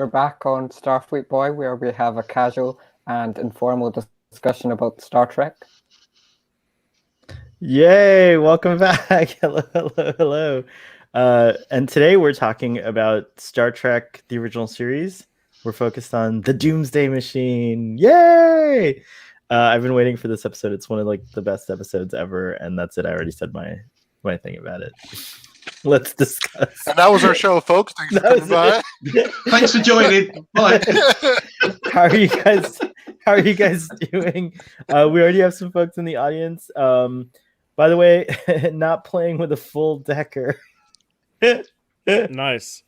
we're back on Starfleet Boy, where we have a casual and informal discussion about Star Trek. Yay! Welcome back. Hello. And today we're talking about Star Trek, the original series. We're focused on the Doomsday Machine. Yay! I've been waiting for this episode. It's one of the best episodes ever, and that's it. I already said my thing about it. Let's discuss. And that was our show, folks. Thanks for coming by. Thanks for joining. Bye. How are you guys doing? We already have some folks in the audience. By the way, not playing with a full Decker. Nice.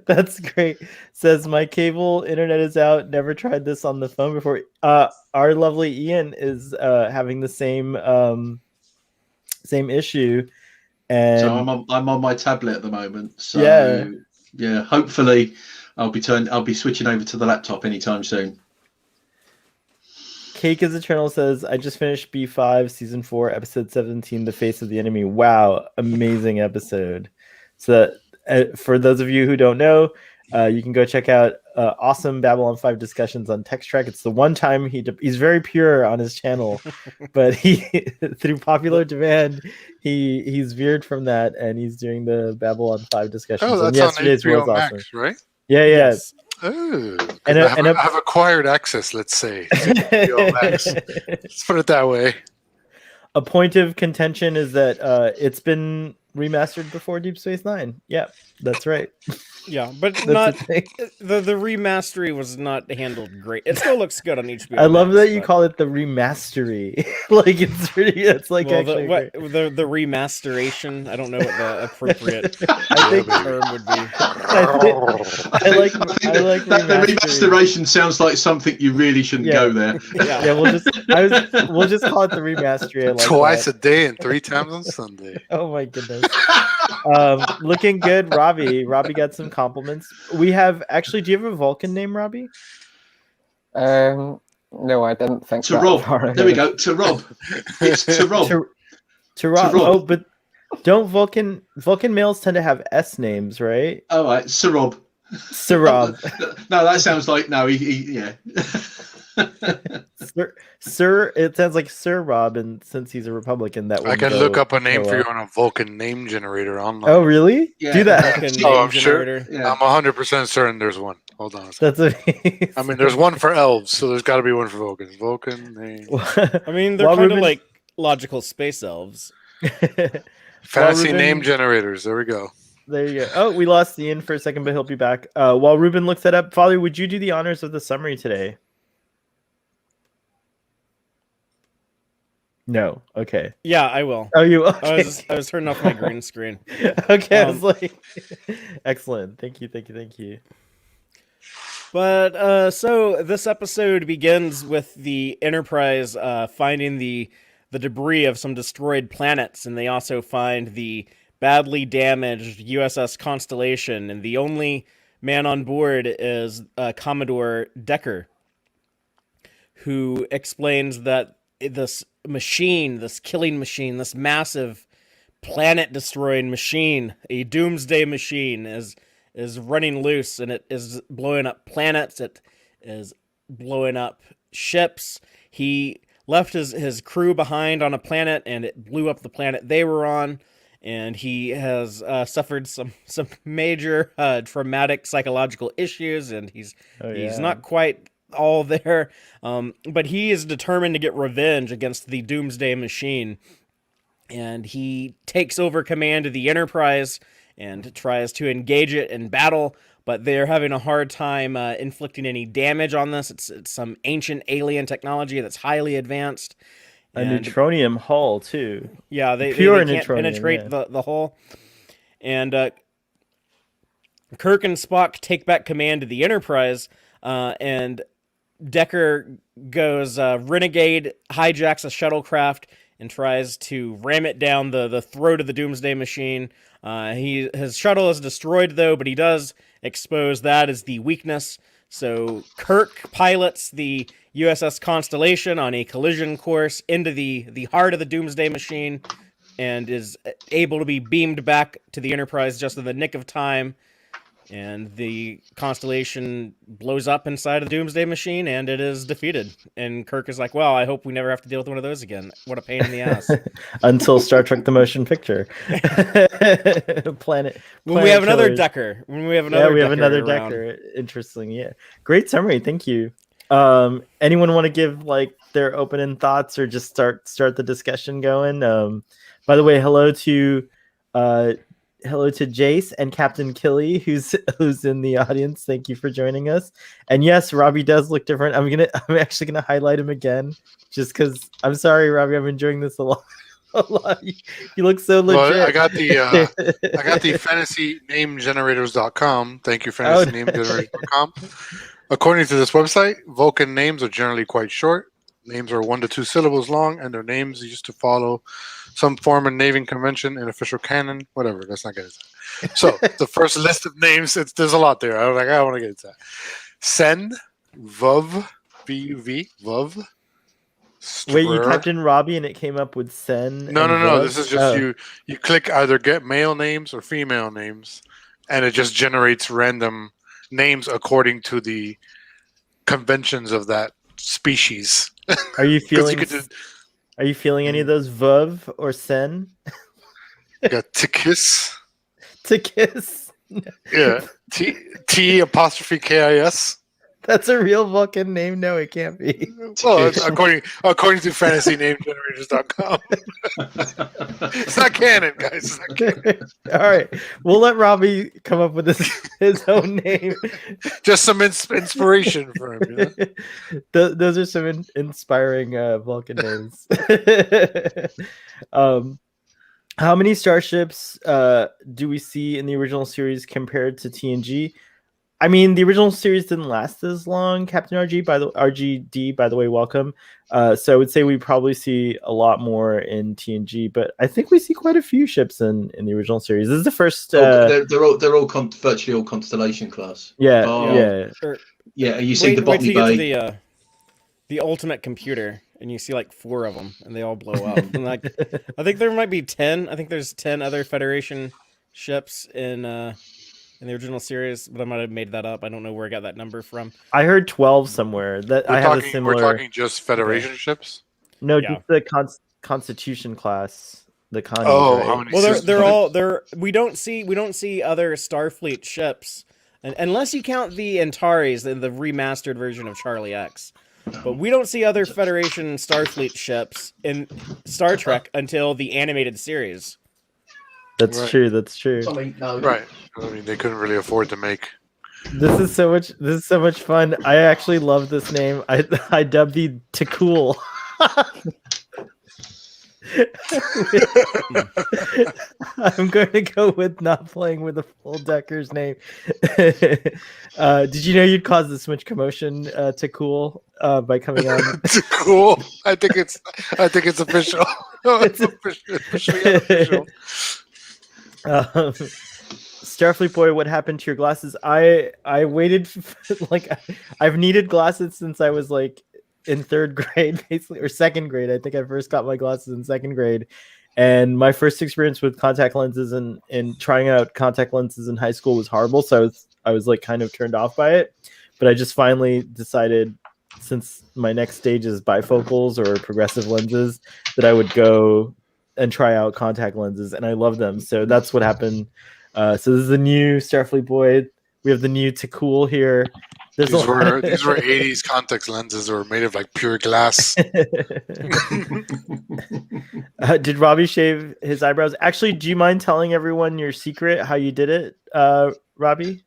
That's great. Says my cable internet is out. Never tried this on the phone before. Our lovely Ian is having the same issue. And so I'm on my tablet at the moment. So yeah, hopefully I'll be switching over to the laptop anytime soon. Cake is Eternal says, I just finished B5 season 4 episode 17, The Face of the Enemy. Wow, amazing episode. So for those of you who don't know, you can go check out awesome Babylon 5 discussions on Text Track. It's the one time he's very pure on his channel, but he through popular demand he's veered from that and he's doing the Babylon 5 discussions. Oh, that's on HBO Max, awesome. Right? Yeah. Yes. Oh, I've acquired access, let's say. Let's put it that way. A point of contention is that it's been remastered before Deep Space Nine. Yeah, that's right. Yeah, but not the remastery was not handled great. It still looks good on HBO. I love that you call it the remastery. It's really actually the remasteration. I don't know what the appropriate term would be. I like that the remasteration sounds like something you really shouldn't go there. Yeah, we'll just call it the remastery. Twice a day and 3 times on Sunday. Oh my goodness. Looking good, Robbie. Robbie got some compliments. We have actually. Do you have a Vulcan name, Robbie? No, I didn't think. To Rob. There we go. To Rob. It's to Rob. To Rob. Oh, but don't Vulcan males tend to have S names, right? All right, Sir Rob. Sir Rob. No, that sounds like yeah. Sir, it sounds like Sir Rob, and since he's a Republican, that I can look up a name for you on a Vulcan name generator online. Oh, really? Yeah. Do that. I'm sure. Yeah. I'm 100% certain there's one. Hold on a second. That's amazing. I mean, there's one for elves, so there's got to be one for Vulcans. Vulcan name. I mean, they're kind of like logical space elves. Fancy name generators. There we go. There you go. Oh, we lost Ian for a second, but he'll be back. While Ruben looks that up, Father, would you do the honors of the summary today? No. Okay. Yeah, I will. Oh, you? Okay. I was turning off my green screen. Okay. I was like, excellent. Thank you. But so this episode begins with the Enterprise finding the debris of some destroyed planets, and they also find the badly damaged USS Constellation, and the only man on board is Commodore Decker, who explains that this machine, this killing machine, this massive planet-destroying machine, a Doomsday Machine, is running loose, and it is blowing up planets. It is blowing up ships. He left his crew behind on a planet, and it blew up the planet they were on. And he has suffered some major traumatic psychological issues, and he's not quite all there. But he is determined to get revenge against the Doomsday Machine, and he takes over command of the Enterprise and tries to engage it in battle, but they're having a hard time inflicting any damage on this. It's some ancient alien technology that's highly advanced. A neutronium hull, too. Yeah, they can't penetrate the hull. And Kirk and Spock take back command of the Enterprise, and Decker goes renegade, hijacks a shuttlecraft, and tries to ram it down the throat of the Doomsday Machine. His shuttle is destroyed, though, but he does expose that as the weakness. So Kirk pilots the USS Constellation on a collision course into the heart of the Doomsday Machine, and is able to be beamed back to the Enterprise just in the nick of time. And the constellation blows up inside of the Doomsday Machine, and it is defeated. And Kirk is like, well, I hope we never have to deal with one of those again. What a pain in the ass. Until Star Trek the Motion Picture. Planet When we have another killers. Decker. When we have another Decker. Interesting. Yeah. Great summary. Thank you. Anyone want to give like their opening thoughts or just start the discussion going? By the way, hello to Jace and Captain Killy, who's in the audience. Thank you for joining us. And yes, Robbie does look different. I'm actually gonna highlight him again, just because I'm sorry, Robbie. I'm enjoying this a lot. You look so legit. Well, I got the fantasynamegenerators.com. Thank you, fantasynamegenerators.com. According to this website, Vulcan names are generally quite short. Names are 1 to 2 syllables long, and their names used to follow some form of naming convention in official canon. Whatever, let's not get into that. So the first list of names, there's a lot there. I don't want to get into that. Sen, Vuv, V-U-V, Vuv. Wait, you typed in Robbie and it came up with Sen? No. This is just you click either get male names or female names, and it just generates random names according to the conventions of that species. Are you feeling any of those Vuv or Sen? Got to kiss. To kiss. Yeah. T apostrophe KIS. That's a real Vulcan name? No, it can't be. Well, it's according to fantasynamegenerators.com. It's not canon, guys. It's not canon. All right. We'll let Robbie come up with his own name. Just some inspiration for him. You know? Those are some inspiring Vulcan names. How many starships do we see in the original series compared to TNG? I mean, the original series didn't last as long. Captain RGD, by the way, welcome. So I would say we probably see a lot more in TNG, but I think we see quite a few ships in the original series. This is the first. They're all virtually all Constellation class. Yeah. Yeah. You see the Botany Bay. Get to the ultimate computer, and you see like 4 of them, and they all blow up. And like, I think there might be 10. I think there's 10 other Federation ships in the original series, but I might have made that up. I don't know where I got that number from. I heard 12 somewhere. That I have a similar. We're talking just Federation ships. No, just the Constitution class. The Connie. Oh, right? how many? Well, they're all. We don't see other Starfleet ships, unless you count the Antares, the remastered version of Charlie X. But we don't see other Federation Starfleet ships in Star Trek until the animated series. That's true. That's true. Right. I mean, they couldn't really afford to make. This is so much fun. I actually love this name. I dubbed the Takul. I'm going to go with not playing with a full Decker's name. Did you know you'd cause this much commotion to Cool by coming on? To Cool. I think it's official. It's officially official. Starfleet Boy, what happened to your glasses? I waited I've needed glasses since I was like in 3rd grade, basically, or 2nd grade. I think I first got my glasses in 2nd grade, and my first experience with contact lenses and trying out contact lenses in high school was horrible. So I was like kind of turned off by it, but I just finally decided, since my next stage is bifocals or progressive lenses, that I would go and try out contact lenses, and I love them. So that's what happened. So this is the new Starfleet Boy. We have the new Takul here. These were 80s contact lenses that were made of like pure glass. Did Robbie shave his eyebrows? Actually, do you mind telling everyone your secret, how you did it, Robbie?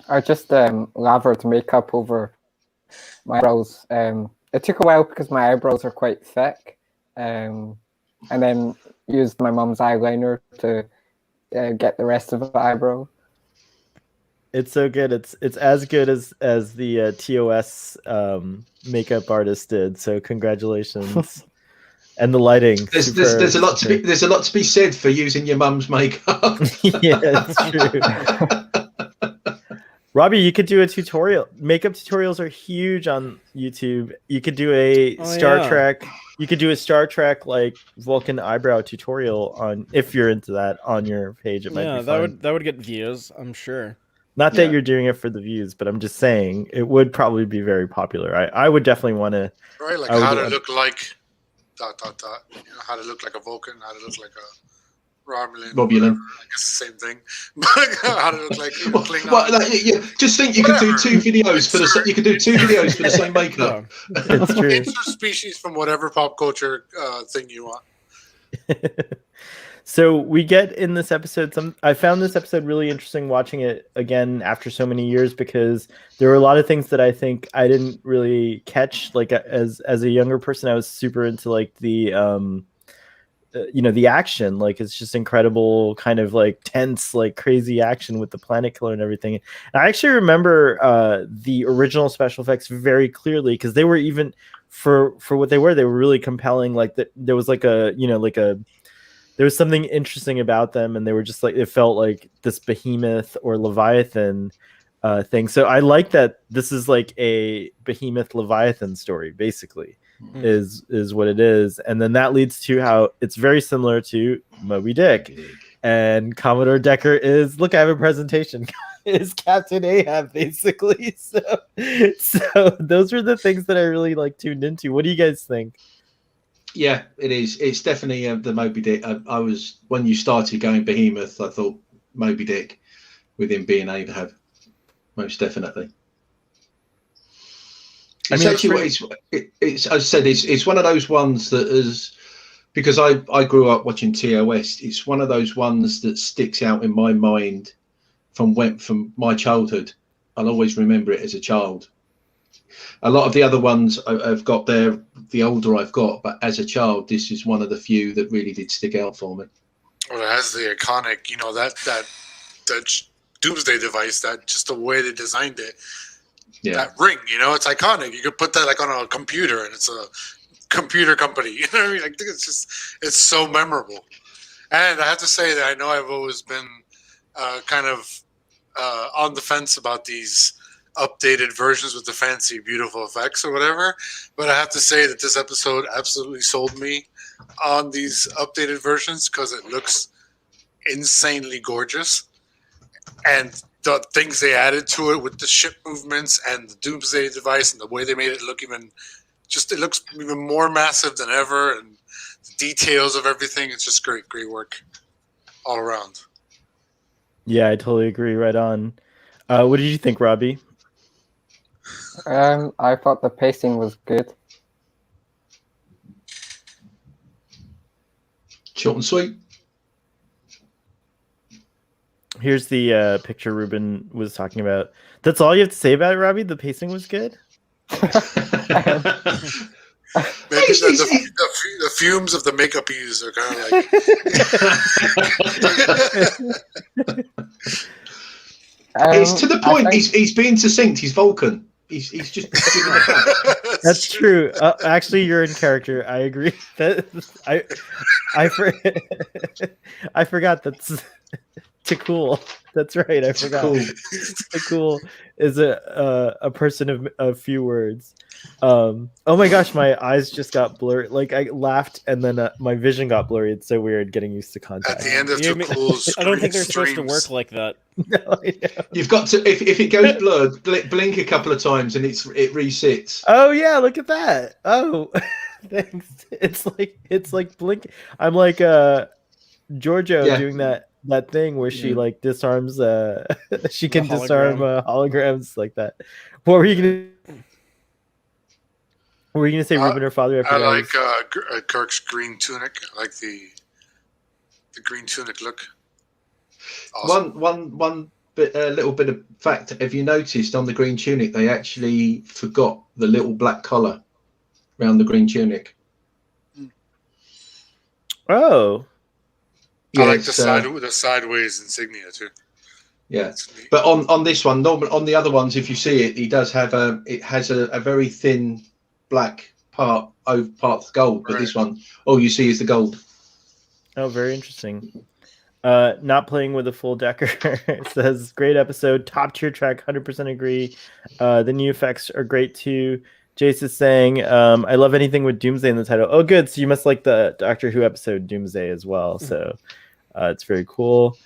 I just lathered makeup over my eyebrows. It took a while because my eyebrows are quite thick. And then used my mum's eyeliner to get the rest of the eyebrow. It's so good. It's as good as the TOS makeup artist did. So congratulations. And the lighting. There's a lot to be said for using your mum's makeup. Yeah, it's true. Robbie, you could do a tutorial. Makeup tutorials are huge on YouTube. You could do a Star Trek. You could do a Star Trek like Vulcan eyebrow tutorial on, if you're into that, on your page. It might be fun. that would get views, I'm sure. Not that Yeah. you're doing it for the views, but I'm just saying it would probably be very popular. I would definitely want to. Right, like I would how to want- look like ... You know, how to look like a Vulcan, how to look like a Romulan. Romulan. I guess the same thing. But how to look like Klingon. Well, just think you could do two videos for the you could do two videos for the same makeup. It's true. Insert species from whatever pop culture thing you want. So we get in this episode I found this episode really interesting watching it again after so many years, because there were a lot of things that I think I didn't really catch. Like as a younger person, I was super into like the the action. Like it's just incredible, kind of like tense, like crazy action with the planet killer and everything. And I actually remember the original special effects very clearly, because they were, even for what they were really compelling. Like there was like there was something interesting about them, and they were just like, it felt like this behemoth or Leviathan thing. So I like that this is like a behemoth Leviathan story, basically, is what it is. And then that leads to how it's very similar to Moby Dick. And Commodore Decker is, look, I have a presentation, is Captain Ahab, basically. So those were the things that I really like tuned into. What do you guys think? Yeah, it is. It's definitely the Moby Dick. I was, when you started going Behemoth, I thought Moby Dick, with him being Ahab, most definitely. It's actually it's as I said, it's one of those ones that is, because I grew up watching TOS. It's one of those ones that sticks out in my mind from my childhood. I'll always remember it as a child. A lot of the other ones I've got there, the older I've got, but as a child, this is one of the few that really did stick out for me. Well, it has the iconic, that Doomsday device, that just the way they designed it. Yeah. That ring, it's iconic. You could put that like on a computer, and it's a computer company. You know what I mean? I think it's so memorable. And I have to say that I know I've always been kind of on the fence about these updated versions with the fancy, beautiful effects or whatever. But I have to say that this episode absolutely sold me on these updated versions, because it looks insanely gorgeous. And the things they added to it with the ship movements and the Doomsday device and the way they made it look it looks even more massive than ever. And the details of everything, it's just great work all around. Yeah, I totally agree. Right on. What did you think, Robbie? I thought the pacing was good. Short and sweet. Here's the picture Ruben was talking about. That's all you have to say about it, Robbie? The pacing was good? Maybe the fumes of the makeup he used are kind of like... It's to the point. He's being succinct. He's Vulcan. He's just giving it back. That's true. Actually, you're in character. I agree. I forgot that's Cool. That's right. I forgot. Cool is a person of few words. Oh my gosh, my eyes just got blurred. Like I laughed and then my vision got blurry. It's so weird getting used to contact. At the end of Cool's I don't think they're supposed to work like that. No, I know. You've got to, if it goes blurred, blink a couple of times and it resits. Oh yeah, look at that. Oh, thanks. It's like blink. I'm like Giorgio doing that thing where she like disarms she can disarm holograms like that. What were you gonna say, Ruben or Father? I like Kirk's green tunic. I like the green tunic look. Awesome. One bit, a little bit of fact. Have you noticed on the green tunic they actually forgot the little black collar around the green tunic? Oh. I like the sideways insignia too. Yeah, but on this one, on the other ones, if you see it, he does have it has a very thin black part of gold, but this one, all you see is the gold. Oh, very interesting. Not playing with a full decker. It says great episode, top tier track, 100% agree. The new effects are great too. Jace is saying, I love anything with Doomsday in the title. Oh, good. So you must like the Doctor Who episode Doomsday as well. So it's very cool.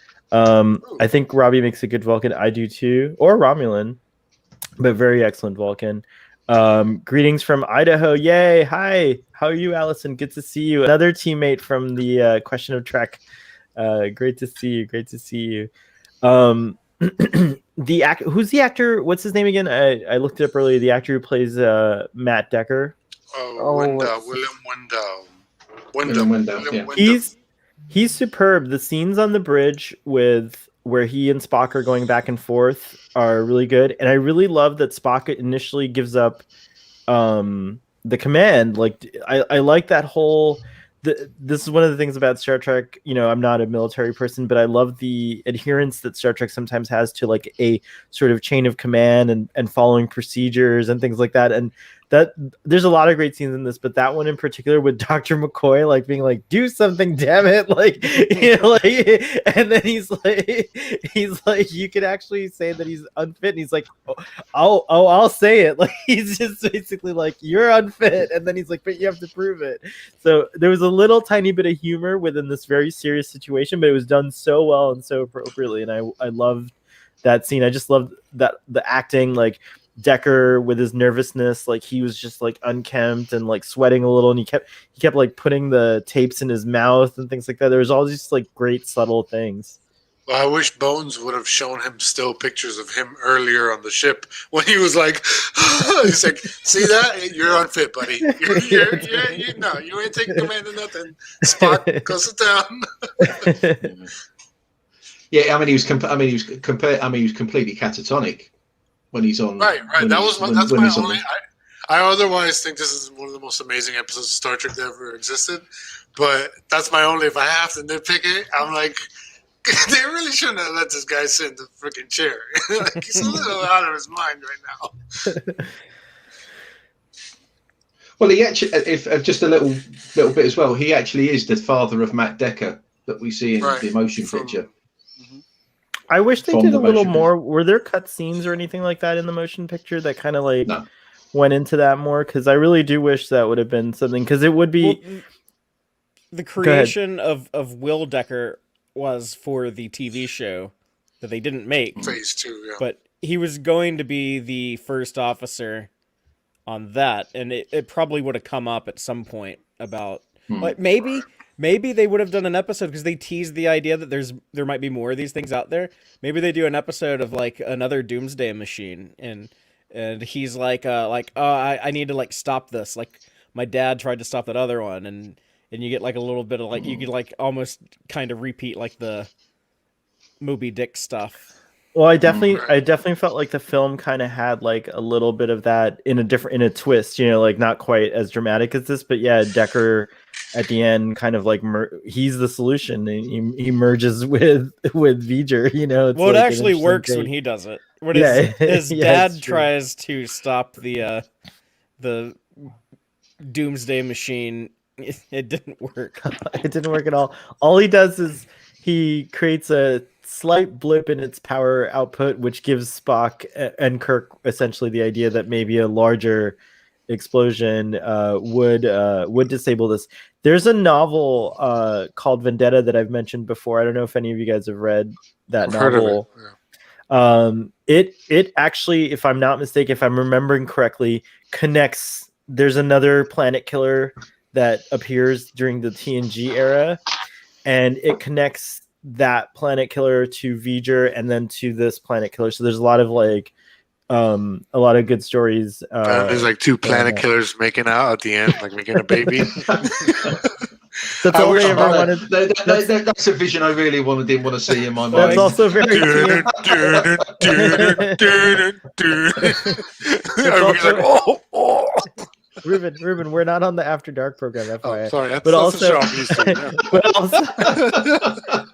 I think Robbie makes a good Vulcan. I do too, or Romulan, but very excellent Vulcan. Greetings from Idaho. Yay! Hi, how are you, Allison? Good to see you. Another teammate from the Question of Trek. Great to see you. Great to see you. Who's the actor? What's his name again? I looked it up earlier. The actor who plays Matt Decker. William Wendell. Yeah. He's superb. The scenes on the bridge with where he and Spock are going back and forth are really good, and I really love that Spock initially gives up the command. Like I like that whole. This is one of the things about Star Trek. You know, I'm not a military person, but I love the adherence that Star Trek sometimes has to like a sort of chain of command and following procedures and things like that. And that there's a lot of great scenes in this, but that one in particular with Dr. McCoy, like being like, do something, damn it. Like, you know, like, and then he's like, you could actually say that he's unfit. And he's like, I'll say it. Like, he's just basically like, you're unfit. And then he's like, but you have to prove it. So there was a little tiny bit of humor within this very serious situation, but it was done so well and so appropriately. And I loved that scene. I just loved that the acting, like, Decker with his nervousness, like he was just like unkempt and like sweating a little, and he kept like putting the tapes in his mouth and things like that. There was all these like great subtle things. Well, I wish Bones would have shown him still pictures of him earlier on the ship when he was like, he's like, see that? You're unfit, buddy. You ain't taking command of nothing. Spock, go sit down. Yeah, I mean, he was completely catatonic when he's on. Right. That's my only. I otherwise think this is one of the most amazing episodes of Star Trek that ever existed. But that's my only. If I have to nitpick it, I'm like, they really shouldn't have let this guy sit in the freaking chair. Like, he's a little out of his mind right now. Well, he actually, if just a little bit as well, he actually is the father of Matt Decker that we see in the motion picture. I wish they did a little more. Were there cut scenes or anything like that in the motion picture that kind of like went into that more? Because I really do wish that would have been something. Because it would be the creation of Will Decker was for the TV show that they didn't make. Phase 2, yeah. But he was going to be the first officer on that, and it probably would have come up at some point about like maybe they would have done an episode because they teased the idea that there might be more of these things out there. Maybe they do an episode of like another Doomsday Machine, and he's like, I need to like stop this. Like my dad tried to stop that other one, and you get like a little bit of like you could like almost kind of repeat like the Moby Dick stuff. Well, I definitely felt like the film kind of had like a little bit of that in a twist, you know, like not quite as dramatic as this, but yeah, Decker at the end kind of like he's the solution. He merges with V'ger, you know. It's well, like it actually works when he does it. When his dad tries to stop the Doomsday Machine, it didn't work. It didn't work at all. All he does is he creates a slight blip in its power output, which gives Spock and Kirk essentially the idea that maybe a larger explosion would disable this. There's a novel called Vendetta that I've mentioned before. I don't know if any of you guys have read that novel. Heard of it. It actually, if I'm not mistaken, if I'm remembering correctly, connects. There's another planet killer that appears during the TNG era, and it connects that planet killer to V'ger and then to this planet killer. So there's a lot of like a lot of good stories. There's like two planet killers making out at the end, like making a baby. That's all they ever wanted. That's a vision I really didn't want to see in my mind. That's also very Everybody's like, oh. Ruben, we're not on the After Dark program, FYI. Sorry, that's but also,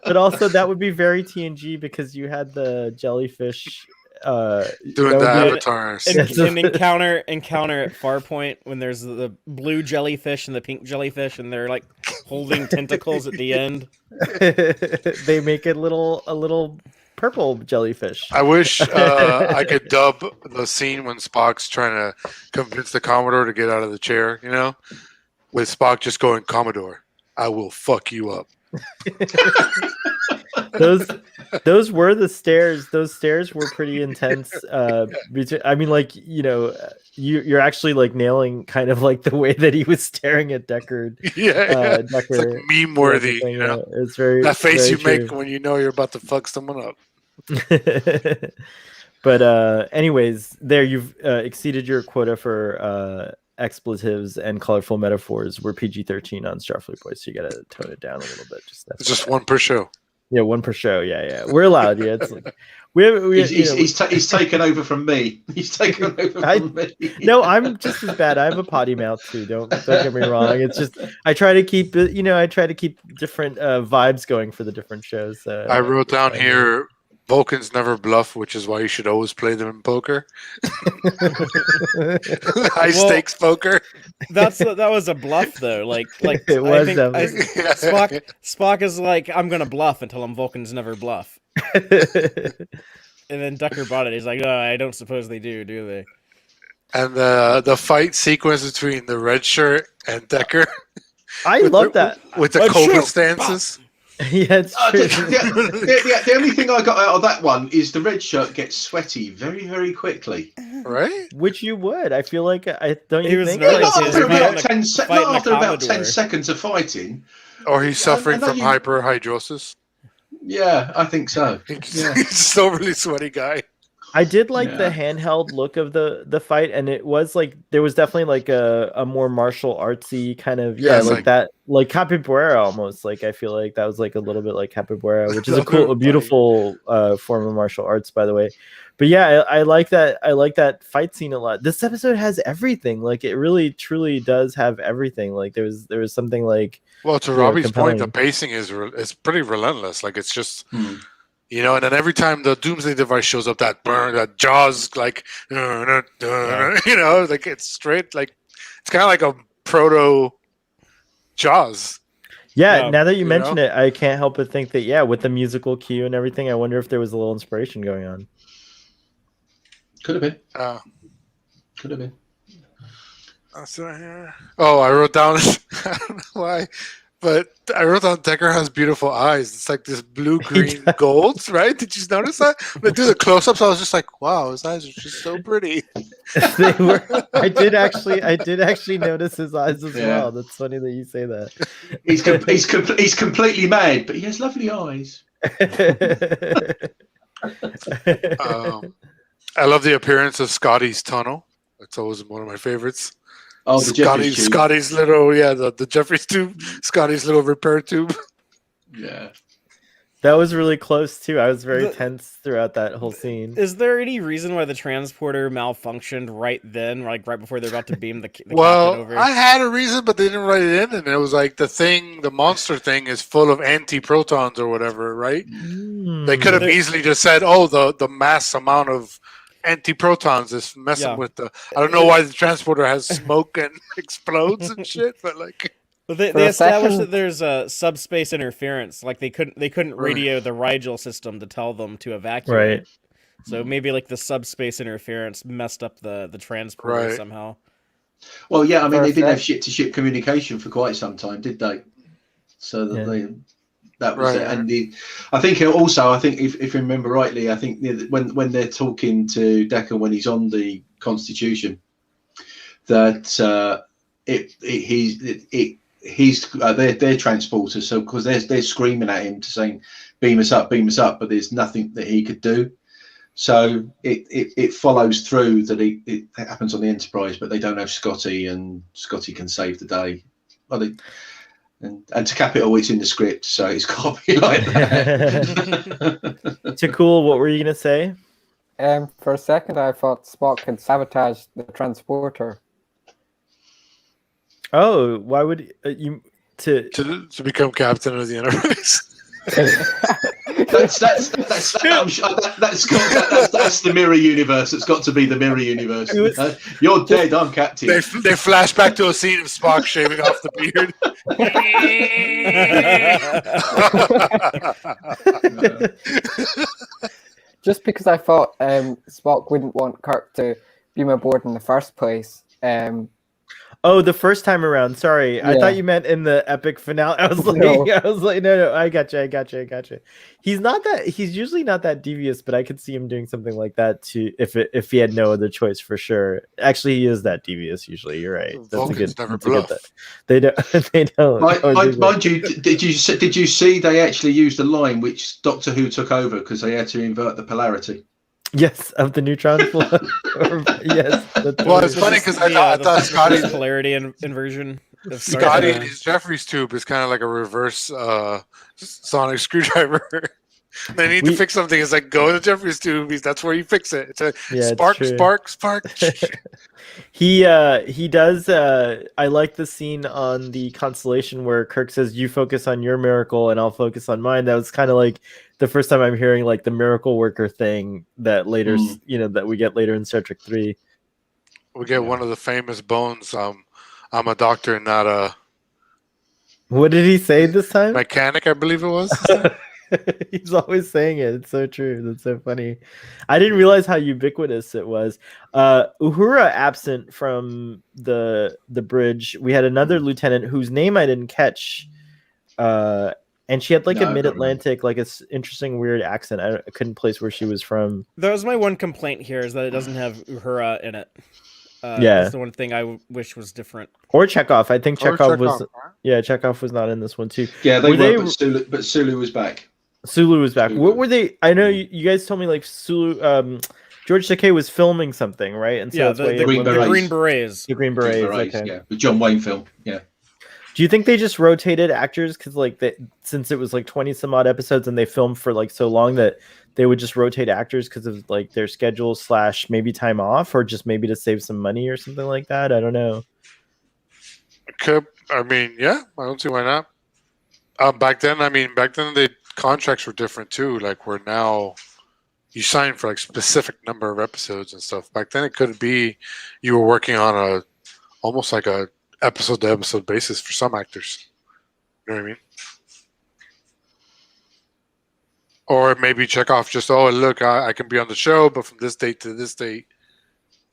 but also, that would be very TNG because you had the jellyfish doing the avatars. An encounter at Farpoint when there's the blue jellyfish and the pink jellyfish, and they're like holding tentacles at the end. They make it a little purple jellyfish. I wish I could dub the scene when Spock's trying to convince the Commodore to get out of the chair, you know, with Spock just going, "Commodore, I will fuck you up." those were the stairs. Those stairs were pretty intense. I mean, like, you're actually like nailing kind of like the way that he was staring at Deckard. It's Deckard, like meme worthy. It's very that face very you true. make when you know you're about to fuck someone up. But anyways, there you've exceeded your quota for expletives and colorful metaphors. We're PG-13 on Starfleet Boys, so you gotta tone it down a little bit. It's just one per show. Yeah, one per show. Yeah, we're allowed. Yeah, it's like he's taken over from me. He's taken over from me. No, I'm just as bad. I have a potty mouth too. Don't get me wrong. It's just I try to keep it. I try to keep different vibes going for the different shows. I wrote down here. Vulcans never bluff, which is why you should always play them in poker. High stakes poker. That was a bluff though. Like it was. Spock is like, I'm gonna bluff and tell him Vulcans never bluff. And then Decker bought it. He's like, oh, I don't suppose they do they? And the fight sequence between the red shirt and Decker. I love that with the Cobra stances. Yeah, it's true. The only thing I got out of that one is the red shirt gets sweaty very, very quickly. Right? Which you would. I feel like I don't. He You was think? nervous. Not after about Commodore. 10 seconds of fighting. Or he's suffering from hyperhidrosis. Yeah, I think so. He's still a really sweaty guy. I did like the handheld look of the fight, and it was like there was definitely like a more martial artsy kind of like that, like capoeira almost. Like I feel like that was like a little bit like capoeira, which is a beautiful form of martial arts, by the way. But yeah, I like that. I like that fight scene a lot. This episode has everything. Like it really, truly does have everything. Like there was something like. Well, to Robbie's point, the pacing is pretty relentless. Like it's just. And then every time the Doomsday device shows up, that Jaws, like, like it's straight, like, it's kind of like a proto Jaws. Yeah, now that you mention it, I can't help but think that, with the musical cue and everything, I wonder if there was a little inspiration going on. Could have been. Could have been. Oh, I wrote down, I don't know why. But I wrote down Decker has beautiful eyes. It's like this blue-green golds, right? Did you notice that? When I do the close-ups, I was just like, wow, his eyes are just so pretty. They were. I did actually notice his eyes as well. That's funny that you say that. He's completely mad, but he has lovely eyes. I love the appearance of Scotty's tunnel. That's always one of my favorites. Oh, Scotty's little, the Jeffries tube, Scotty's little repair tube. Yeah. That was really close, too. I was very tense throughout that whole scene. Is there any reason why the transporter malfunctioned right then, like right before they're about to beam the captain over? I had a reason, but they didn't write it in, and it was like the monster thing is full of anti-protons or whatever, right? They could have easily just said, the mass amount of anti-protons is messing with the. I don't know why the transporter has smoke and explodes and shit, but like. But they established that there's a subspace interference. Like they couldn't radio the Rigel system to tell them to evacuate. Right. So maybe like the subspace interference messed up the transporter somehow. Well, yeah, I mean they didn't have ship-to-ship communication for quite some time, did they? So that that was it. And I think if you remember rightly, I think when they're talking to Decker when he's on the Constitution, that he's their transporter. So because they're screaming at him to saying beam us up, but there's nothing that he could do. So it follows through that it happens on the Enterprise, but they don't have Scotty, and Scotty can save the day. And to cap it all, it's in the script, so it's got to be like that. Too cool. What were you gonna say? For a second, I thought Spock had sabotaged the transporter. Oh, why would you to become captain of the Enterprise? That's the mirror universe. It's got to be the mirror universe. You're dead. I'm captain. They flash back to a scene of Spock shaving off the beard. Just because I thought Spock wouldn't want Kirk to beam aboard in the first place. Oh, the first time around. Sorry, I Yeah. thought you meant in the epic finale. I was like, No. no, I gotcha. He's usually not that devious, but I could see him doing something like that too if he had no other choice for sure. Actually, he is that devious usually. You're right. Vulcans never that's a good bluff. They don't. They don't. Mind you, did you see they actually used a line which Doctor Who took over because they had to invert the polarity? Yes, of the neutron flow. Yes. Well, it's funny because I thought Scotty, polarity inversion. Of Scotty and his Jeffries tube is kind of like a reverse sonic screwdriver. They need to fix something. It's like go to the Jeffries tube. That's where you fix it. It's a spark. He does. I like the scene on the constellation where Kirk says, "You focus on your miracle, and I'll focus on mine." That was kind of like the first time I'm hearing like the miracle worker thing that later, that we get later in Star Trek 3. We get one of the famous bones. I'm a doctor, not a. What did he say this time? Mechanic, I believe it was. He's always saying it. It's so true. That's so funny. I didn't realize how ubiquitous it was. Uhura absent from the bridge. We had another lieutenant whose name I didn't catch. And she had like a mid-Atlantic, like it's interesting, weird accent. I couldn't place where she was from. That was my one complaint here, is that it doesn't have Uhura in it. That's the one thing I wish was different. Or Chekhov. I think Chekhov was. Yeah, Chekhov was not in this one too. Yeah, but Sulu was back. Sulu was back. What were they? I know you guys told me like Sulu. George Takei was filming something, right? And so the Green Berets. The Green Berets. Okay. Yeah, the John Wayne film. Yeah. Do you think they just rotated actors because since it was like 20 some odd episodes and they filmed for like so long that they would just rotate actors because of like their schedule / maybe time off, or just maybe to save some money or something like that? I don't know. I don't see why not. Back then the contracts were different too. Like we're now, you sign for like specific number of episodes and stuff. Back then it could be you were working on almost like a episode to episode basis for some actors. You know what I mean? Or maybe check off just, look, I can be on the show, but from this date to this date,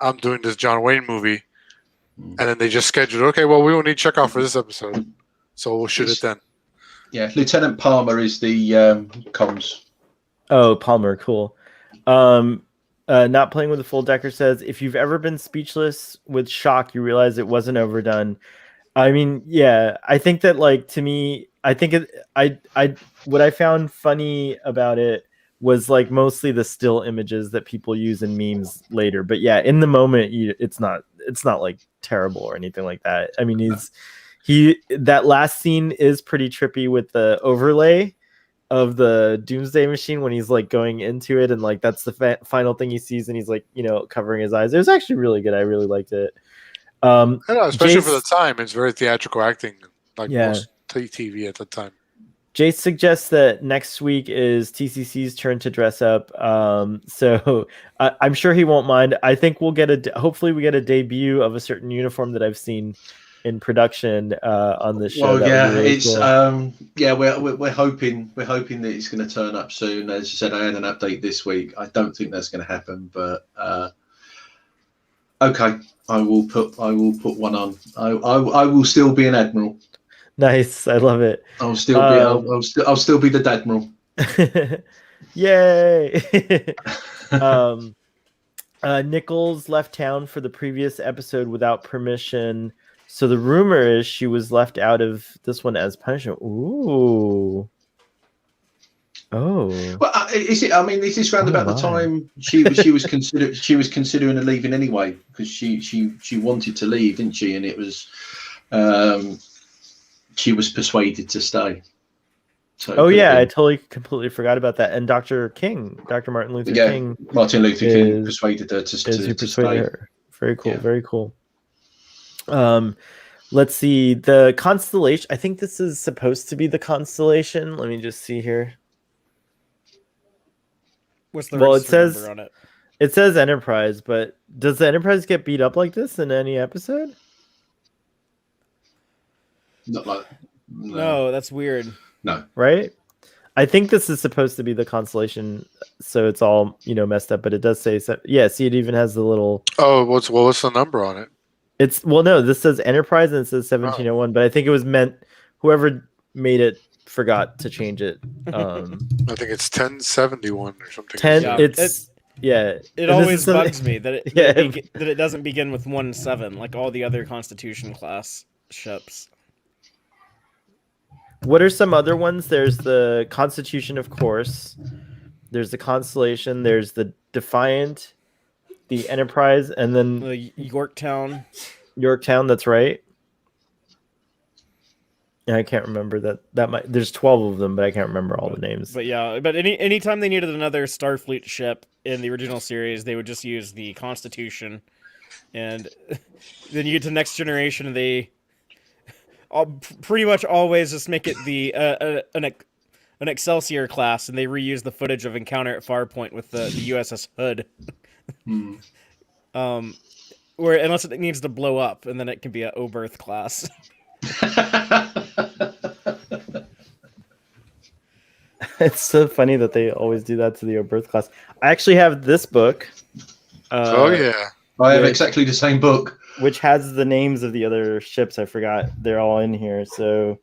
I'm doing this John Wayne movie. And then they just scheduled, okay, well, we won't need check off for this episode. So we'll shoot it then. Yeah, Lieutenant Palmer is the comms. Oh, Palmer, cool. Not playing with a full decker says, if you've ever been speechless with shock, you realize it wasn't overdone. I mean, yeah, I think that like to me, I think what I found funny about it was like mostly the still images that people use in memes later. But yeah, in the moment, it's not like terrible or anything like that. I mean, that last scene is pretty trippy with the overlay of the Doomsday Machine when he's like going into it, and like that's the final thing he sees, and he's like covering his eyes. It was actually really good. I really liked it. I know, especially for the time, it's very theatrical acting, like most TV at the time. Jace suggests that next week is TCC's turn to dress up, so I'm sure he won't mind. I think we'll hopefully we get a debut of a certain uniform that I've seen in production on this show. Well, yeah, really it's cool. We're hoping that it's going to turn up soon. As I said, I had an update this week. I don't think that's going to happen, but okay, I will put one on. I will still be an admiral. Nice, I love it. I'll still be the Dadmiral. Yay! Nichols left town for the previous episode without permission. So the rumor is she was left out of this one as punishment. Ooh. Oh. Well, is it? I mean, is this round about the time she was considering leaving anyway, because she wanted to leave, didn't she? And it was she was persuaded to stay. So I completely forgot about that. And Dr. Martin Luther King. Martin Luther King persuaded her to stay. Her. Very cool. Yeah. Very cool. Let's see the constellation. I think this is supposed to be the constellation. Let me just see here. What's the number on it? It says Enterprise, but does the Enterprise get beat up like this in any episode? Not like no, that's weird. No, right? I think this is supposed to be the constellation, so it's all messed up. But it does say, yeah. See, it even has the little. Oh, what's the number on it? It's no, this says Enterprise and it says 1701, but I think it was meant whoever made it forgot to change it. I think it's 1071 or something. 10 Yeah, it's It And this always is something- bugs me that it Yeah. that it doesn't begin with 1-7 like all the other Constitution class ships. What are some other ones? There's the Constitution, of course. There's the Constellation. There's the Defiant, the Enterprise, and then The Yorktown. Yorktown. That's right. Yeah, I can't remember that. Might there's 12 of them, but I can't remember all the names. But yeah, but anytime they needed another Starfleet ship in the original series, they would just use the Constitution, and then you get to Next Generation, and they pretty much always just make it the an Excelsior class, and they reuse the footage of Encounter at Farpoint with the USS Hood. Where unless it needs to blow up, and then it can be a Oberth class. It's so funny that they always do that to the Birth class. I actually have this book. Oh yeah, I have exactly the same book. Which has the names of the other ships. I forgot they're all in here. So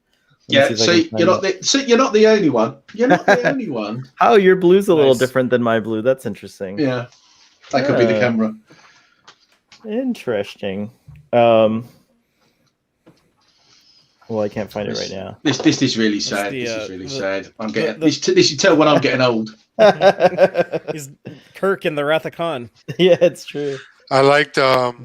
Yeah, see, you're not the only one. You're not the only one. Oh, your blue's a little Nice. different than my blue. That's interesting. Yeah, that could be the camera. Interesting. Well, I can't find it right now. This is really sad. the, This is really the- sad. I'm getting the- this. You tell when I'm getting old. He's Kirk in the Wrath of Khan. Yeah, it's true. I liked About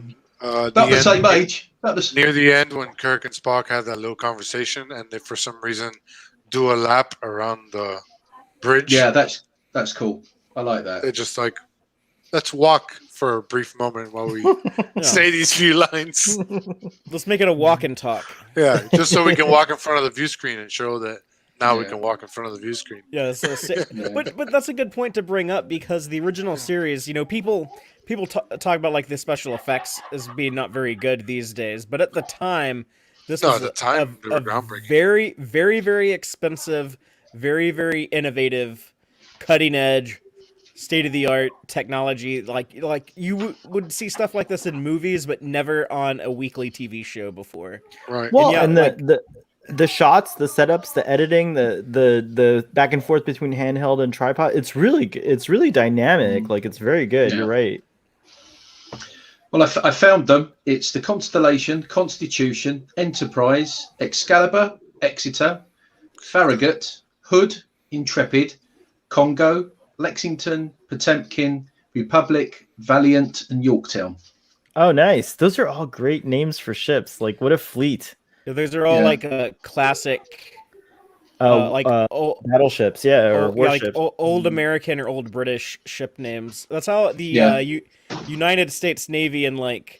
the same age. About the near the end when Kirk and Spock had that little conversation, and they for some reason do a lap around the bridge. Yeah, that's cool. I like that. They're just like, let's walk for a brief moment while we say these few lines. Let's make it a walk and talk. Yeah, just so we can walk in front of the view screen and show that now we Yeah. can walk in front of the view screen. Yeah, so Yeah. but that's a good point to bring up because the original series, people talk about like the special effects as being not very good these days, but at the time, this was At the time, they were groundbreaking. very, very, very expensive, very, very innovative, cutting edge, state of the art technology. Like you would see stuff like this in movies, but never on a weekly TV show before. Right. Well, yeah, and like- the shots, the setups, the editing, the back and forth between handheld and tripod. It's really dynamic. Like it's very good. Yeah. You're right. Well, I found them. It's the Constellation, Constitution, Enterprise, Excalibur, Exeter, Farragut, Hood, Intrepid, Congo, Lexington, Potemkin, Republic, Valiant, and Yorktown. Oh, nice. Those are all great names for ships. Like what a fleet. Yeah, those are all Yeah. like a classic, old, Battleships, yeah, or yeah, like warships. old American or old British ship names. That's how the Yeah. United States Navy in like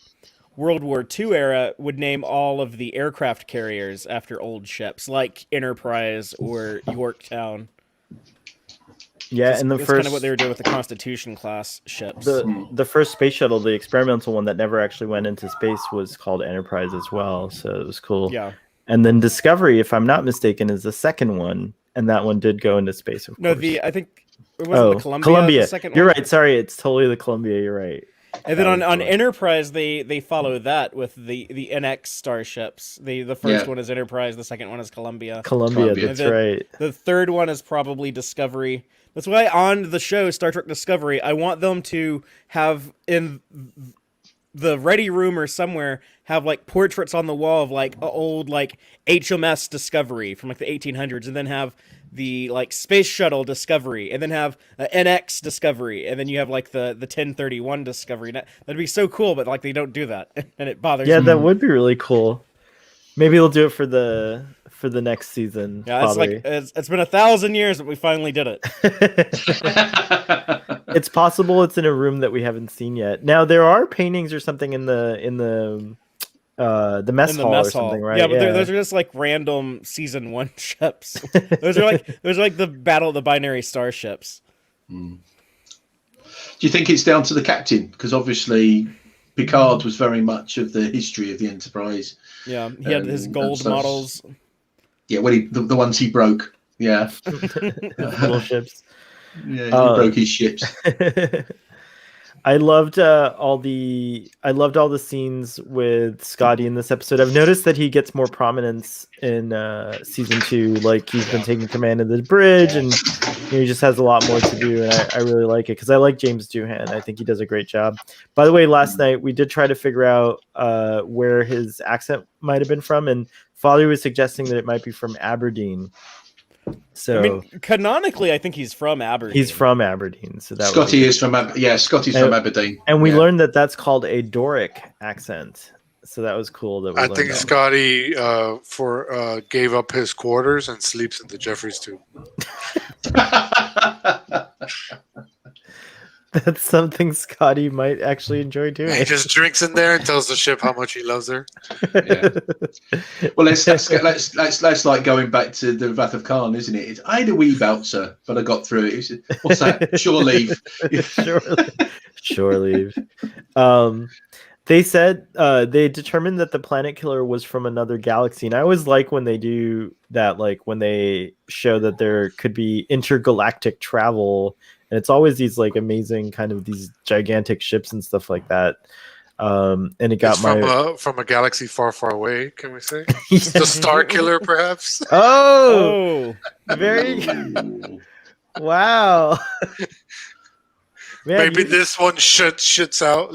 World War II era would name all of the aircraft carriers after old ships, like Enterprise or Yorktown. Yeah, and the That's first kind of what they were doing with the Constitution class ships. the first space shuttle, the experimental one that never actually went into space, was called Enterprise as well. So it was cool. Yeah. And then Discovery, if I'm not mistaken, is the second one, and that one did go into space. Of No, course. I think it wasn't the Columbia. Columbia. The second You're one? right. Sorry, it's totally the Columbia. You're right. And then That on was cool. Enterprise, they follow that with the NX starships. The first Yeah. one is Enterprise, the second one is Columbia. Columbia. Columbia. That's And then- right. The third one is probably Discovery. That's why on the show Star Trek Discovery, I want them to have in the ready room or somewhere have like portraits on the wall of like old like HMS Discovery from like the 1800s, and then have the like space shuttle Discovery, and then have NX Discovery, and then you have like the 1031 Discovery. That'd be so cool, but like they don't do that, and it bothers Yeah, me. that would be really cool. Maybe they'll do it for the next season. Yeah, it's probably. like it's been 1,000 years, but we finally did it. It's possible it's in a room that we haven't seen yet. Now there are paintings or something in the mess In the hall mess or something, hall. right? Yeah, but those are just like random season 1 ships. those are like the Battle of the Binary Starships. Do you think it's down to the captain? Because obviously Picard was very much of the history of the Enterprise. Yeah, he had his And gold stuff. models. Yeah, when the ones he broke. Yeah, little ships. yeah, he Oh. broke his ships. I loved all the scenes with Scotty in this episode. I've noticed that he gets more prominence in season 2. Like he's been taking command of the bridge, and he just has a lot more to do. And I really like it because I like James Doohan. I think he does a great job. By the way, last night we did try to figure out where his accent might have been from, and Father was suggesting that it might be from Aberdeen. So I mean, canonically, I think he's from Aberdeen. He's from Aberdeen, so that Scotty is from Scotty's from Aberdeen, and we learned that that's called a Doric accent. So that was cool. That we I learned think that. Scotty gave up his quarters and sleeps in the Jeffries tube. That's something Scotty might actually enjoy doing. He just drinks in there and tells the ship how much he loves her. Yeah. Well, let's like going back to the Wrath of Khan, isn't it? It's I had a wee bout, sir, but I got through it. He said, "What's that? Shore leave." Shore leave. They said they determined that the planet killer was from another galaxy, and I always like when they do that, like when they show that there could be intergalactic travel. And it's always these like amazing kind of these gigantic ships and stuff like that. And it got from a galaxy far, far away. Can we say the Star Killer, perhaps? Oh, very wow. Man, maybe this one shits out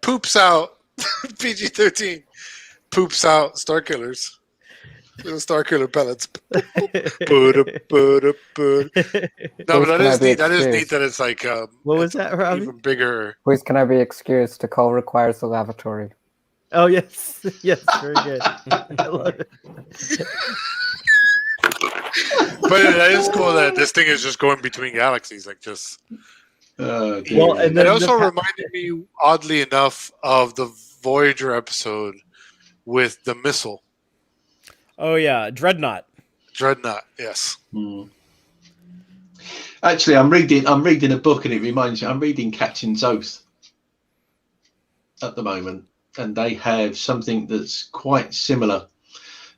poops out PG-13 poops out Star Killers. Little Star Killer pellets. No, but that is neat. That is neat that it's like what was that, Robbie? Even bigger. Please can I be excused? The call requires the lavatory. Oh yes. Yes, very good. I love it. But that is cool that this thing is just going between galaxies, like just well, and then it also reminded me, oddly enough, of the Voyager episode with the missile. Oh yeah, Dreadnought, yes. Actually, I'm reading a book, and it reminds me. I'm reading Captain's Oath at the moment, and they have something that's quite similar,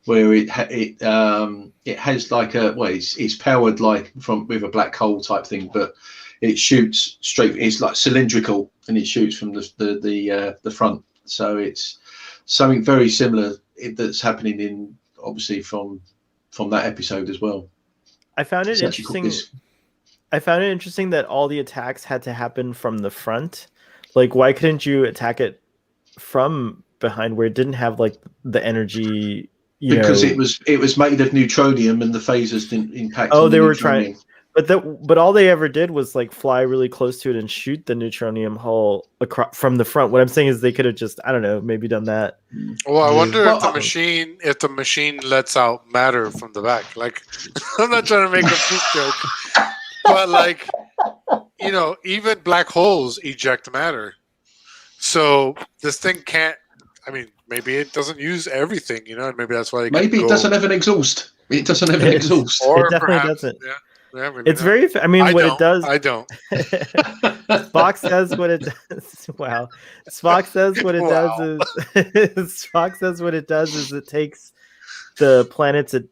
where it has like it's powered like with a black hole type thing, but it shoots straight. It's like cylindrical, and it shoots from the front. So it's something very similar that's happening in. Obviously from that episode as well. I found it interesting. I found it interesting that all the attacks had to happen from the front. Like, why couldn't you attack it from behind where it didn't have like the energy? Because it was made of neutronium and the phasers didn't impact. Oh, they were trying. But all they ever did was like fly really close to it and shoot the neutronium hull from the front. What I'm saying is they could have just, I don't know, maybe done that. Well, I wonder if the machine lets out matter from the back. Like, I'm not trying to make a poop joke, but like, even black holes eject matter. So this thing can't. I mean, maybe it doesn't use everything, and maybe that's why. Maybe it doesn't have an exhaust. It doesn't have an exhaust. Or it definitely doesn't. Yeah. It's very. I mean, what it does. I don't. Spock says what it does. Wow. Spock says what it does is. Spock says what it does is it takes the planets, it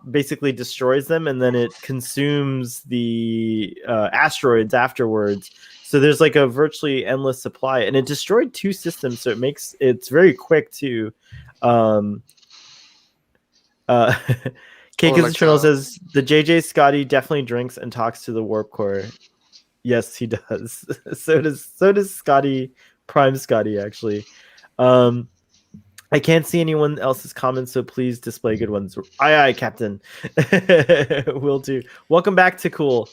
basically destroys them, and then it consumes the asteroids afterwards. So there's like a virtually endless supply, and it destroyed 2 systems, so it's very quick too. Kate Channel says the JJ Scotty definitely drinks and talks to the warp core. Yes, he does. so does Scotty, Prime Scotty, actually. I can't see anyone else's comments, so please display good ones. Aye, Captain. Will do. Welcome back to Cool.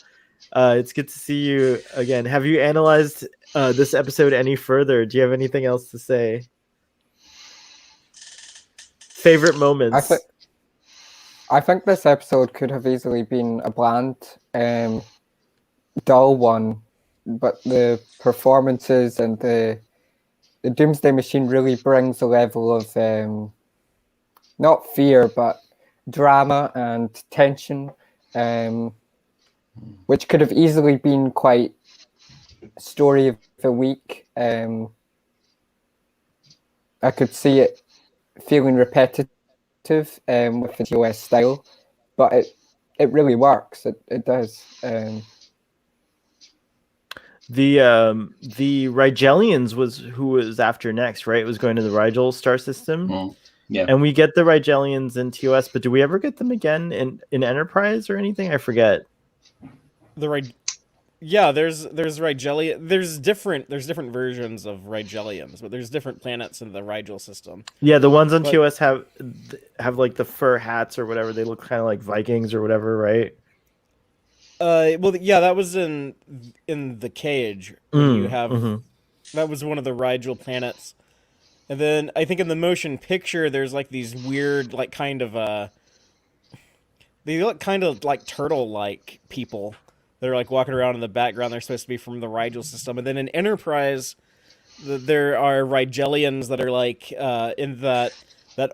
It's good to see you again. Have you analyzed this episode any further? Do you have anything else to say? Favorite moments? I think this episode could have easily been a bland, dull one, but the performances and the Doomsday Machine really brings a level of not fear, but drama and tension, which could have easily been quite story of the week. I could see it feeling repetitive with the TOS style, but it really works. It does. The Rigelians was who was after next, right? It was going to the Rigel star system. Yeah. And we get the Rigelians in TOS, but do we ever get them again in Enterprise or anything? I forget. Yeah, there's Rigelian. There's different versions of Rigelians, but there's different planets in the Rigel system. Yeah, the ones on But- TOS have like the fur hats or whatever. They look kind of like Vikings or whatever, right? Well, yeah, that was in the cage. Where you have that was one of the Rigel planets, and then I think in the motion picture there's like these weird, like kind of they look kind of like turtle-like people. They're like walking around in the background. They're supposed to be from the Rigel system, and then in Enterprise, there are Rigelians that are like in that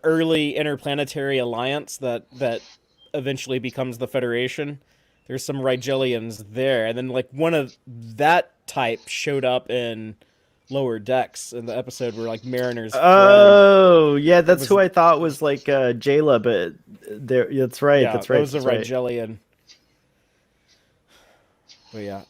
early interplanetary alliance that eventually becomes the Federation. There's some Rigelians there, and then like one of that type showed up in Lower Decks in the episode where like Mariner's friend. Oh, yeah, that's who I thought was like Jayla, but there. That's right. Yeah, that's right. that was a Rigelian. But yeah,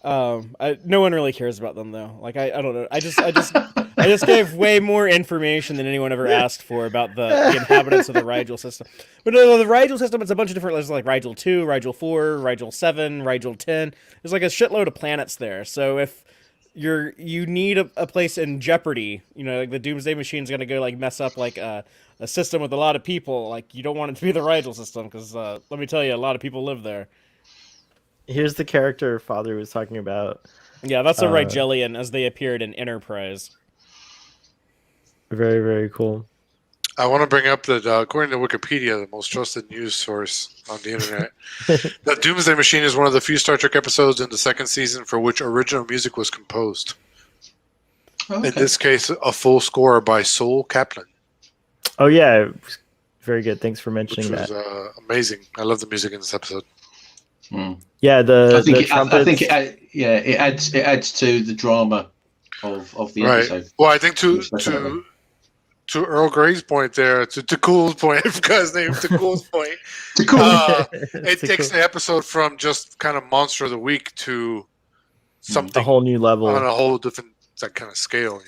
no one really cares about them though. Like I don't know. I just gave way more information than anyone ever asked for about the inhabitants of the Rigel system. But no, the Rigel system, it's a bunch of different lists like Rigel 2, Rigel 4, Rigel 7, Rigel 10. There's like a shitload of planets there. So if you need a place in jeopardy, like the Doomsday Machine's gonna go like mess up like a system with a lot of people. Like you don't want it to be the Rigel system because let me tell you, a lot of people live there. Here's the character Father was talking about. Yeah, that's a Rigelian as they appeared in Enterprise. Very, very cool. I want to bring up that according to Wikipedia, the most trusted news source on the internet, that Doomsday Machine is one of the few Star Trek episodes in the second season for which original music was composed. Okay. In this case, a full score by Sol Kaplan. Oh yeah, very good. Thanks for Which mentioning was that. amazing. I love the music in this episode. Yeah, I think trumpets. it adds to the drama of the episode. Well, I think to Earl Grey's point there, to Cool's point, I forgot his name, to Cool's point, it takes the episode from just kind of monster of the week to something a whole new level on a whole different kind of scale,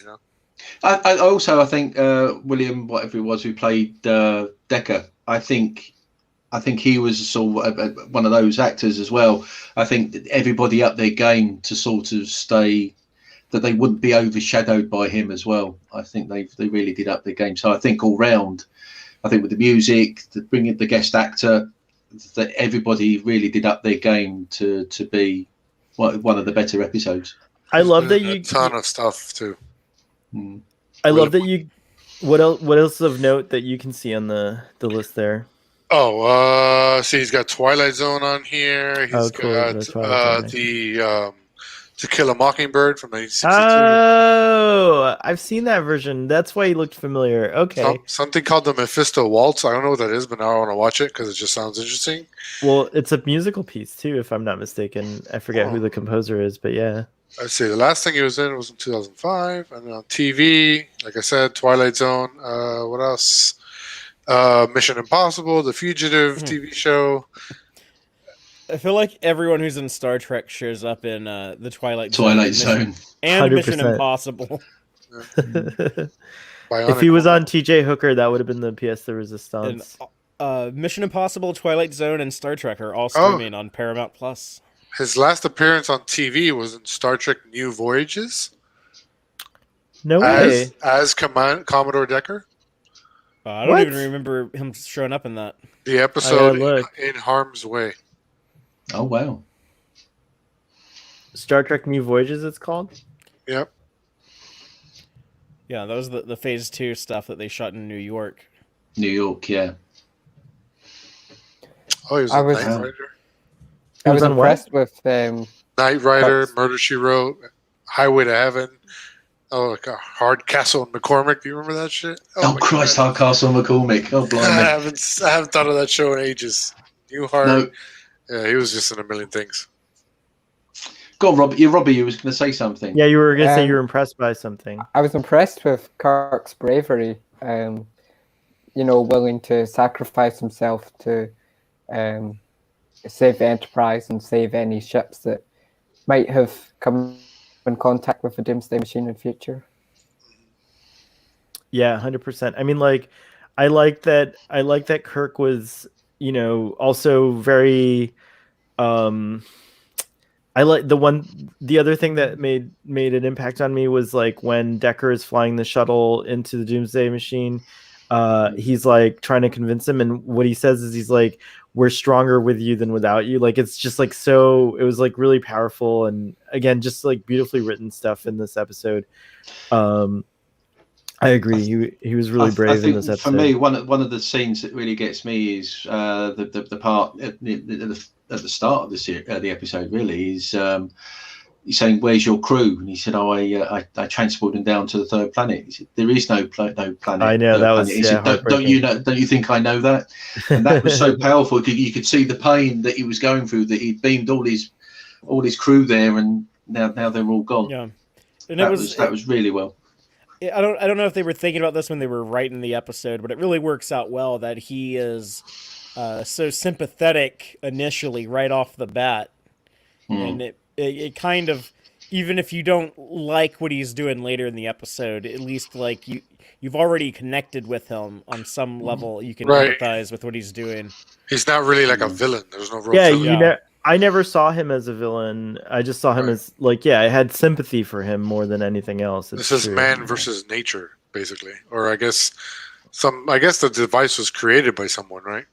I also think William, whatever it was, who played Decker, I think he was sort of one of those actors as well. I think that everybody upped their game to sort of stay, that they wouldn't be overshadowed by him as well. I think they really did up their game. So I think all round, I think with the music, bringing the guest actor, that everybody really did up their game to be one of the better episodes. I love that a ton of stuff too. I love that you. What else of note that you can see on the list there? Oh, see, he's got Twilight Zone on here. He's cool. got the To Kill a Mockingbird from 1962. Oh, I've seen that version. That's why he looked familiar. Okay. Something called the Mephisto Waltz. I don't know what that is, but now I want to watch it because it just sounds interesting. Well, it's a musical piece too, if I'm not mistaken. I forget who the composer is, but yeah. Let's see. The last thing he was in was in 2005, and then on TV, like I said, Twilight Zone. What else? Mission Impossible, The Fugitive TV show. I feel like everyone who's in Star Trek shows up in the Twilight Zone and 100%. Mission Impossible. If he was on TJ Hooker, that would have been the pièce de résistance. And, Mission Impossible, Twilight Zone, and Star Trek are all streaming on Paramount Plus. His last appearance on TV was in Star Trek New Voyages. No way. As Commodore Decker. I don't even remember him showing up in that. The episode in Harm's Way. Oh, wow. Star Trek New Voyages, it's called? Yep. Yeah, that was the Phase 2 stuff that they shot in New York. New York, yeah. Oh, he was Knight Rider. I was impressed with Knight Rider, Murder, She Wrote, Highway to Heaven. Oh, like a Hardcastle and McCormick. Do you remember that shit? Oh Christ, Hardcastle and McCormick. Oh, blimey. I haven't thought of that show in ages. Newhart. No. Yeah, he was just in a million things. Go on, Robbie. You was going to say something. Yeah, you were going to say you were impressed by something. I was impressed with Kirk's bravery. Willing to sacrifice himself to save the Enterprise and save any ships that might have come in contact with the Doomsday Machine in future. Yeah, 100%. I mean, like, I like that Kirk was, also very. I like the other thing that made an impact on me was like when Decker is flying the shuttle into the Doomsday Machine. He's like trying to convince him, and what he says is he's like, "We're stronger with you than without you." Like, it's just like it was like really powerful, and again, just like beautifully written stuff in this episode. I agree. He was really brave in this episode. For me, one of the scenes that really gets me is the part at the start of the episode. Really, is he's saying, "Where's your crew?" And he said, "Oh, I transported them down to the third planet." He said, "There is no planet." I know that was. He said, "Don't you know? Don't you think I know that?" And that was so powerful. You could see the pain that he was going through. That he'd beamed all his crew there, and now they're all gone. Yeah, and that was really well. I don't know if they were thinking about this when they were writing the episode, but it really works out well that he is so sympathetic initially right off the bat, and it kind of, even if you don't like what he's doing later in the episode, at least like you've already connected with him on some level. You can empathize with what he's doing. He's not really like a villain. There's no real villain. I never saw him as a villain. I just saw him as like, I had sympathy for him more than anything else. This is man versus nature, basically. Or I guess the device was created by someone, right?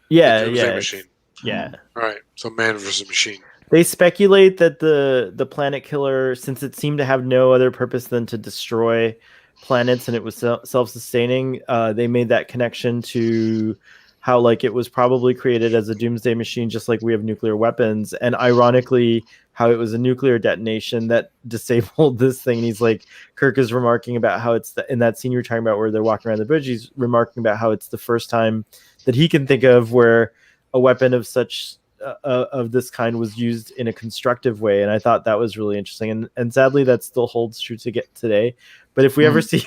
Yeah, the Doomsday Machine. Yeah. Right. So man versus machine. They speculate that the planet killer, since it seemed to have no other purpose than to destroy planets and it was self-sustaining, they made that connection to how like it was probably created as a doomsday machine, just like we have nuclear weapons, and ironically how it was a nuclear detonation that disabled this thing. And he's like, Kirk is remarking about how it's in that scene you're talking about where they're walking around the bridge, he's remarking about how it's the first time that he can think of where a weapon of such of this kind was used in a constructive way. And I thought that was really interesting, and sadly that still holds true to get today. But if we ever see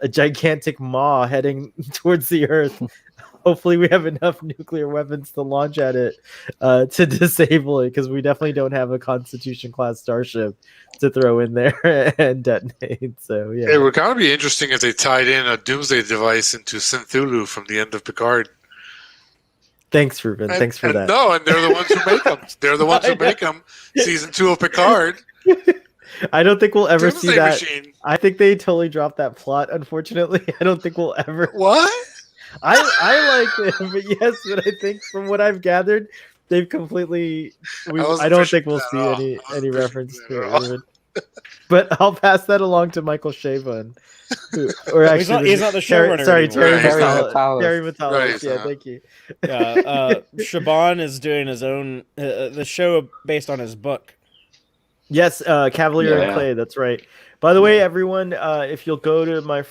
a gigantic maw heading towards the Earth, hopefully we have enough nuclear weapons to launch at it to disable it, because we definitely don't have a Constitution class starship to throw in there and detonate. So yeah, it would kind of be interesting if they tied in a doomsday device into Synthulu from the end of Picard. Thanks, Ruben. Thanks for that. No, and they're the ones who make them. They're the ones who make them. Season 2 of Picard. I don't think we'll ever see that. Machine. I think they totally dropped that plot, unfortunately. I don't think we'll ever. What? I like it, but yes, but I think from what I've gathered, they've completely. I don't think we'll see any reference to it. But I'll pass that along to Michael Chabon. Or actually, he's not the showrunner. Sorry, Terry Matalas. Terry Matalas. Right, yeah, thank you. Chabon is doing his own the show based on his book. Yes, Cavalier and Clay. That's right. By the way, everyone, if you'll go to our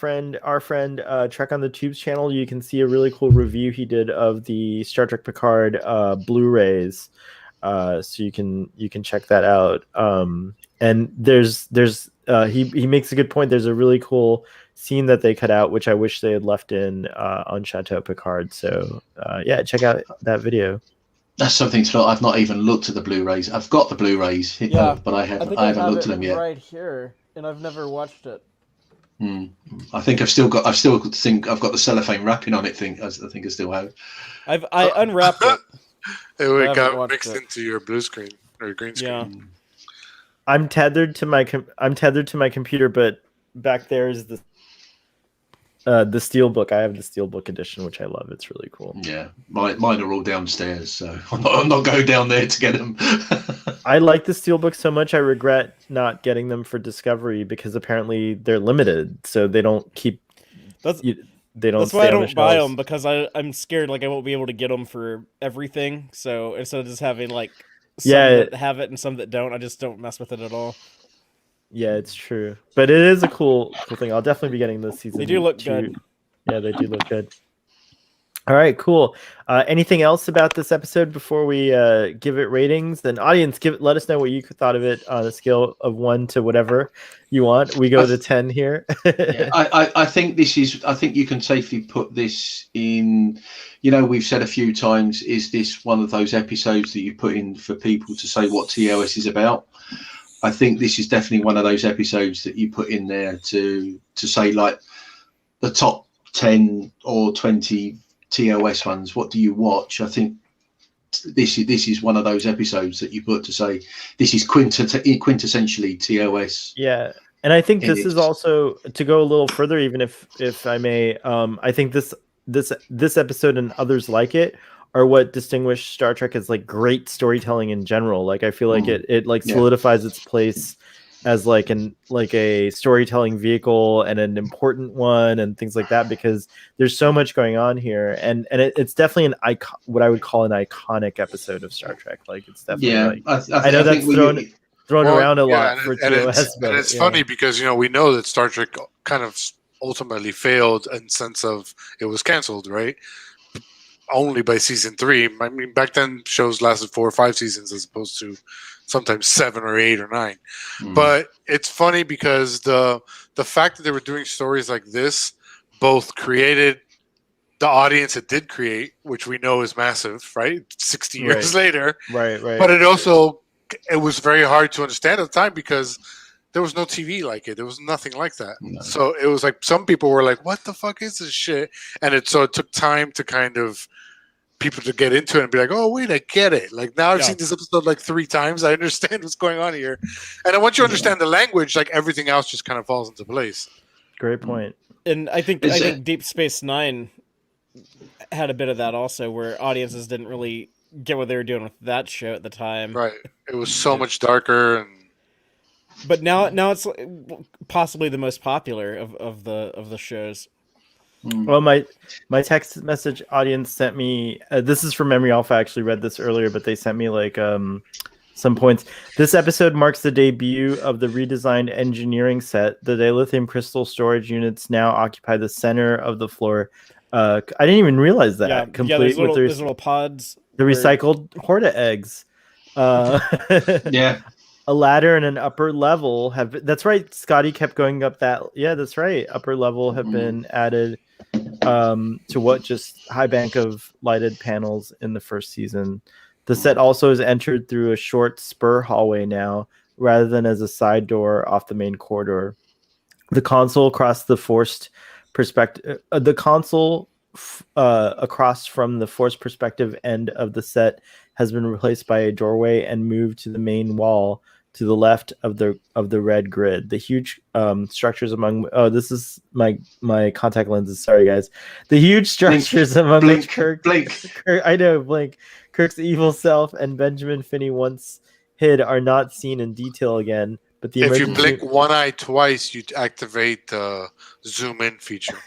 friend Trek on the Tubes channel, you can see a really cool review he did of the Star Trek Picard Blu-rays. So you can check that out. And there's he makes a good point. There's a really cool scene that they cut out, which I wish they had left in on Chateau Picard. So check out that video. That's something to I've not even looked at the Blu-rays. I've got the Blu-rays, but I haven't looked at them yet. Right here, and I've never watched it. I think I've got the cellophane wrapping on it. I think I still have. I unwrapped it. It got mixed into your blue screen or green screen. Yeah. I'm tethered to my computer, but back there is the Steelbook. I have the Steelbook edition, which I love. It's really cool. Yeah, mine are all downstairs, so I'm not going down there to get them. I like the Steelbook so much. I regret not getting them for Discovery because apparently they're limited, so they don't keep. That's why I don't buy them, because I'm scared like I won't be able to get them for everything. So instead of just having like some that have it and some that don't, I just don't mess with it at all. Yeah, it's true, but it is a cool thing. I'll definitely be getting this season. They do look good. Yeah, they do look good. All right, cool. Anything else about this episode before we give it ratings? Then, audience, let us know what you thought of it on a scale of 1 to whatever you want. We go to 10 here. I think I think you can safely put this in. We've said a few times, is this one of those episodes that you put in for people to say what TOS is about? I think this is definitely one of those episodes that you put in there to say, like, the top 10 or 20 TOS ones. What do you watch? I think this is one of those episodes that you put to say this is quintessentially TOS. Yeah, and I think this is also, to go a little further, even if I may, I think this episode and others like it are what distinguish Star Trek as like great storytelling in general. Like I feel like it like solidifies its place as like a storytelling vehicle and an important one and things like that, because there's so much going on here, and it's definitely an what I would call an iconic episode of Star Trek. Like it's definitely I know that's thrown around a lot for TOS, but it's funny because we know that Star Trek kind of ultimately failed in the sense of it was canceled, right? Only by season 3. I mean, back then shows lasted 4 or 5 seasons as opposed to sometimes 7 or 8 or 9. But it's funny because the fact that they were doing stories like this both created the audience it did create, which we know is massive, right? 60 years later. Right. But it was very hard to understand at the time because there was no TV like it. There was nothing like that. No. So it was like some people were like, what the fuck is this shit? And it took time to kind of people to get into it and be like, oh, wait, I get it. Like now I've seen this episode like 3 times. I understand what's going on here. And then once you understand the language, like everything else just kind of falls into place. Great point. And I think Deep Space Nine had a bit of that also, where audiences didn't really get what they were doing with that show at the time. Right. It was so much darker but now it's possibly the most popular of the shows. Well, my text message audience sent me. This is from Memory Alpha. I actually read this earlier, but they sent me like some points. This episode marks the debut of the redesigned engineering set. The dilithium crystal storage units now occupy the center of the floor. I didn't even realize that. Yeah, complete there's with little pods. The recycled Horta eggs. Yeah. A ladder and an upper level have. That's right. Scotty kept going up that. Yeah, that's right. Upper level have been added to what just high bank of lighted panels in the first season. The set also is entered through a short spur hallway now, rather than as a side door off the main corridor. The console across the forced perspective. The console across from the forced perspective end of the set has been replaced by a doorway and moved to the main wall to the left of the red grid. The huge structures among this is my contact lenses. Sorry guys. The huge structures among which Kirk, I know, Blink, Kirk's evil self and Benjamin Finney once hid are not seen in detail again. But if you blink one eye twice, you activate the zoom in feature.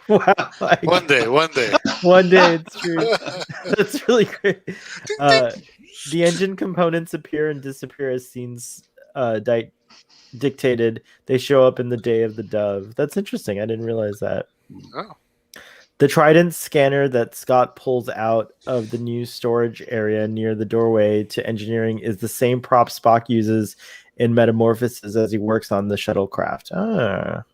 Wow, one day. One day, it's true. That's really great. The engine components appear and disappear as scenes dictated. They show up in the Day of the Dove. That's interesting. I didn't realize that. Oh. The Trident scanner that Scott pulls out of the new storage area near the doorway to engineering is the same prop Spock uses in Metamorphosis as he works on the shuttlecraft.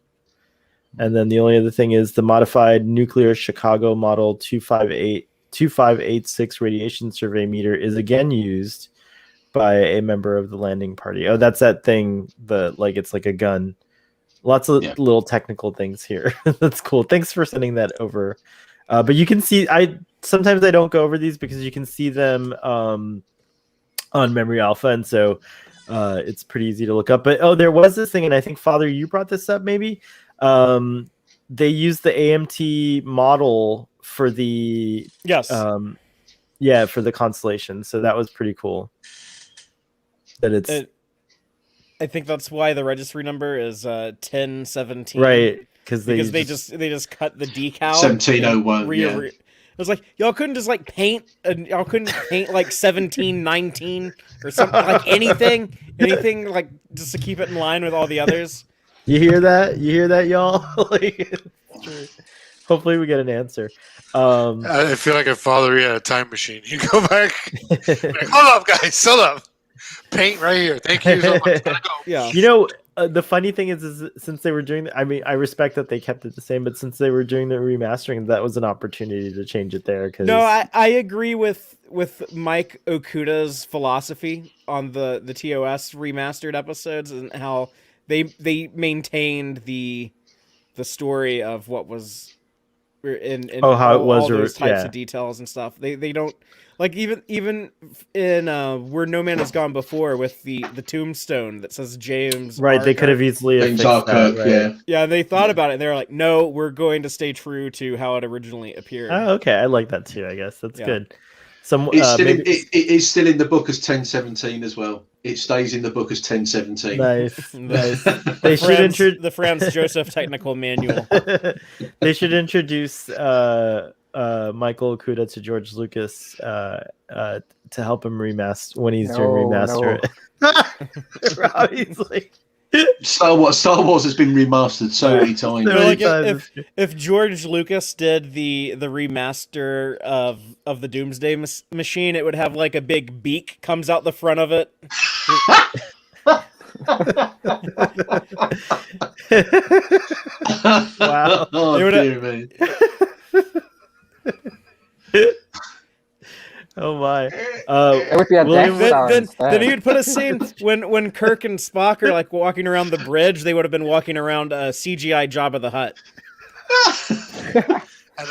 And then the only other thing is the modified nuclear Chicago model 2586 radiation survey meter is again used by a member of the landing party. Oh, that's that thing, it's like a gun. Lots of little technical things here. That's cool. Thanks for sending that over. But you can see, sometimes I don't go over these because you can see them on Memory Alpha, and so it's pretty easy to look up. But there was this thing, and I think Father, you brought this up maybe. They used the AMT model for the for the constellation, so that was pretty cool. That it's. I think that's why the registry number is 1017. Right, because they just cut the decal. 1701. It was like y'all couldn't just like paint, y'all couldn't paint like 1719 or something, like anything like just to keep it in line with all the others. You hear that, y'all? Hopefully we get an answer. I feel like if Father had a time machine, he'd go back. Like, hold up, guys, hold up. Paint right here. Thank you so much. Yeah. the funny thing is since they were doing, I mean, I respect that they kept it the same, but since they were doing the remastering, that was an opportunity to change it there. Cause... No, I agree with Mike Okuda's philosophy on the TOS remastered episodes and how they maintained the story of what was in how it was, all those types yeah. of details and stuff. They don't like even in Where No Man Has Gone Before with the tombstone that says James. Right, R. they could have easily James fixed that, right? yeah. Yeah, they thought about it. And they were like, no, we're going to stay true to how it originally appeared. Oh, okay, I like that too. I guess that's good. It's still it is still in the book as 1017 as well. It stays in the book as 1017. Nice, nice. They should introduce the Franz Joseph Technical Manual. They should introduce Michael Okuda to George Lucas to help him remaster when he's doing remaster. Robbie's like, Star Wars has been remastered so many times. Like if George Lucas did the remaster of the Doomsday Machine, it would have like a big beak comes out the front of it. Wow! Oh dear me. Oh my! It would be a Death Star then instead. he would put a scene when Kirk and Spock are like walking around the bridge. They would have been walking around CGI Jabba the Hutt. And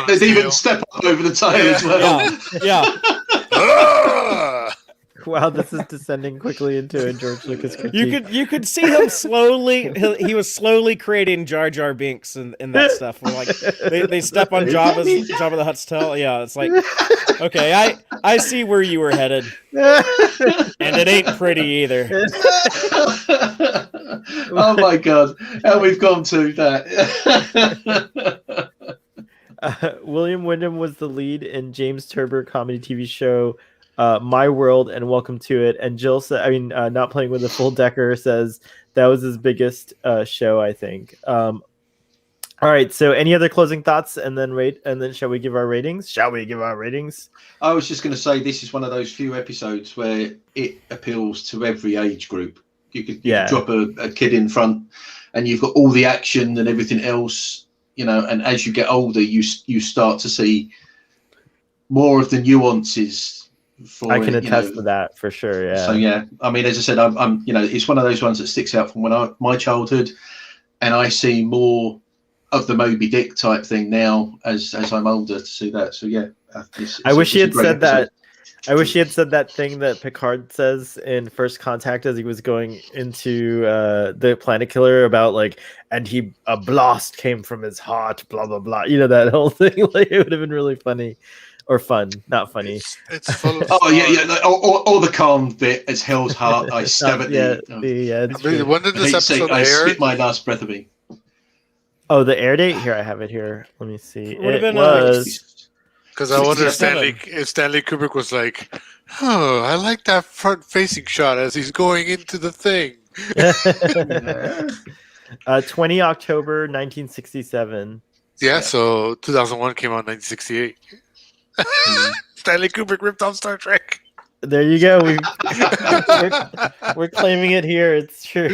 they'd even step up over the tail as well. Yeah. Wow, this is descending quickly into a George Lucas critique. You could see him slowly. He was slowly creating Jar Jar Binks and that stuff. Where like they step on Jabba the Hutt's tail. Yeah, it's like, okay, I see where you were headed, and it ain't pretty either. Oh my god, how we've gone to that. William Wyndham was the lead in James Turber comedy TV show My World and Welcome to It. And Jill said, Not Playing with a Full Decker says that was his biggest show, I think. All right. So any other closing thoughts and then shall we give our ratings? I was just going to say, this is one of those few episodes where it appeals to every age group. You could drop a kid in front and you've got all the action and everything else, and as you get older, you start to see more of the nuances. I can attest to that for sure. Yeah. So yeah, as I said, I'm it's one of those ones that sticks out from my childhood, and I see more of the Moby Dick type thing now as I'm older to see that. So yeah, I wish he had said that. I wish he had said that thing that Picard says in First Contact as he was going into the Planet Killer about and a blast came from his heart, blah blah blah. That whole thing. It would have been really funny. Or fun, not funny. It's full of or the calm bit as hell's heart. I stab at the. When did this episode I air? spit my last breath of me. Oh, the air date? Here, I have it here. Let me see. It was because I wonder if Stanley Kubrick was like, "Oh, I like that front-facing shot as he's going into the thing." 20 October 1967. Yeah, so 2001 came out in 1968. Stanley Kubrick ripped off Star Trek. There you go. We're claiming it here. It's true.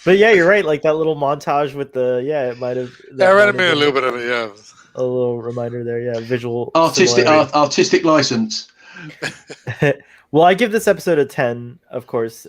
But yeah, you're right. Like that little montage with it might have. Yeah, I read a little bit of it. Yeah, a little reminder there. Yeah, visual artistic license. Well, I give this episode a 10. Of course,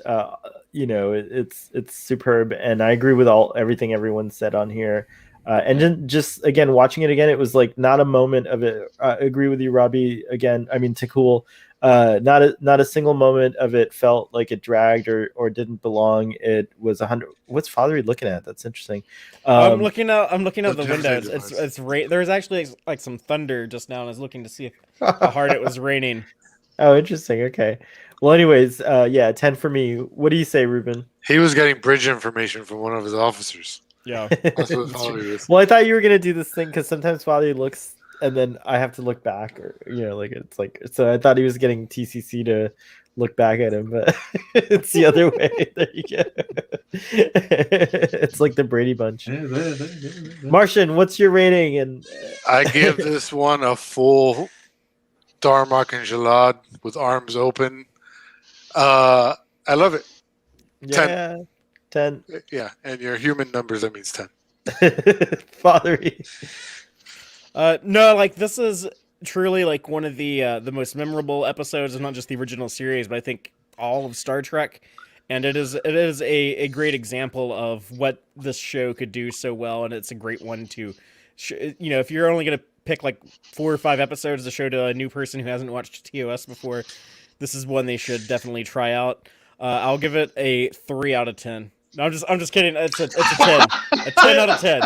it's superb, and I agree with everything everyone said on here. And just again, watching it again, it was like not a moment of it. I agree with you, Robbie. Again, Takul, not a single moment of it felt like it dragged or didn't belong. It was 100. What's Father looking at? That's interesting. I'm looking out the window. It's there was actually like some thunder just now, and I was looking to see how hard it was raining. Oh, interesting. Okay. Well, anyways, 10 for me. What do you say, Ruben? He was getting bridge information from one of his officers. Yeah. That's what Father is. Well, I thought you were gonna do this thing because sometimes Father looks and then I have to look back, or it's like so. I thought he was getting TCC to look back at him, but it's the other way. There you go. It's like the Brady Bunch. Martian, what's your rating? And I give this one a full Darmok and Jalad with arms open. I love it. Yeah. 10. Yeah, and your human numbers, that means 10. Fathery. No, like this is truly like one of the most memorable episodes of not just the original series, but I think all of Star Trek. And it is a great example of what this show could do so well, and it's a great one to, if you're only gonna pick like 4 or 5 episodes to show to a new person who hasn't watched TOS before, this is one they should definitely try out. I'll give it a 3 out of 10. No, I'm just kidding. It's a 10. A 10 out of 10.